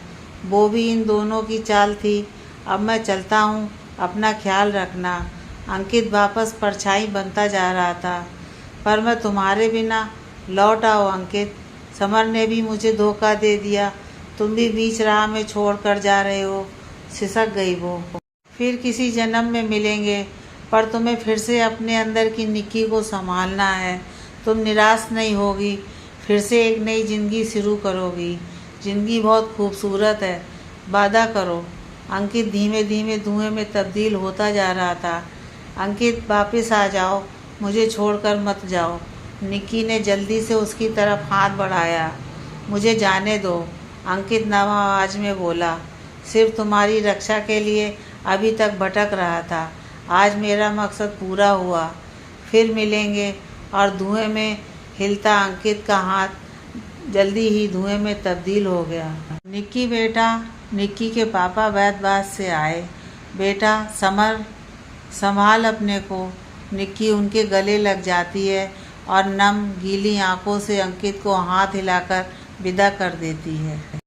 वो भी इन दोनों की चाल थी। अब मैं चलता हूँ, अपना ख्याल रखना। अंकित वापस परछाई बनता जा रहा था। पर मैं तुम्हारे बिना लौट आओ अंकित। समर ने भी मुझे धोखा दे दिया। तुम भी बीच राह में छोड़ कर जा रहे हो। सिसक गई वो। फिर किसी जन्म में मिलेंगे, पर तुम्हें फिर से अपने अंदर की निक्की को संभालना है। तुम निराश नहीं होगी, फिर से एक नई ज़िंदगी शुरू करोगी। ज़िंदगी बहुत खूबसूरत है, वादा करो। अंकित धीमे धीमे धुएं में तब्दील होता जा रहा था। अंकित, वापस आ जाओ, मुझे छोड़कर मत जाओ। निक्की ने जल्दी से उसकी तरफ हाथ बढ़ाया। मुझे जाने दो, अंकित नम आवाज़ में बोला। सिर्फ तुम्हारी रक्षा के लिए अभी तक भटक रहा था। आज मेरा मकसद पूरा हुआ। फिर मिलेंगे। और धुएं में हिलता अंकित का हाथ जल्दी ही धुएं में तब्दील हो गया। निक्की बेटा, निक्की के पापा वैद्यवास से आए। बेटा समर, संभाल अपने को। निक्की उनके गले लग जाती है और नम गीली आंखों से अंकित को हाथ हिलाकर विदा कर देती है।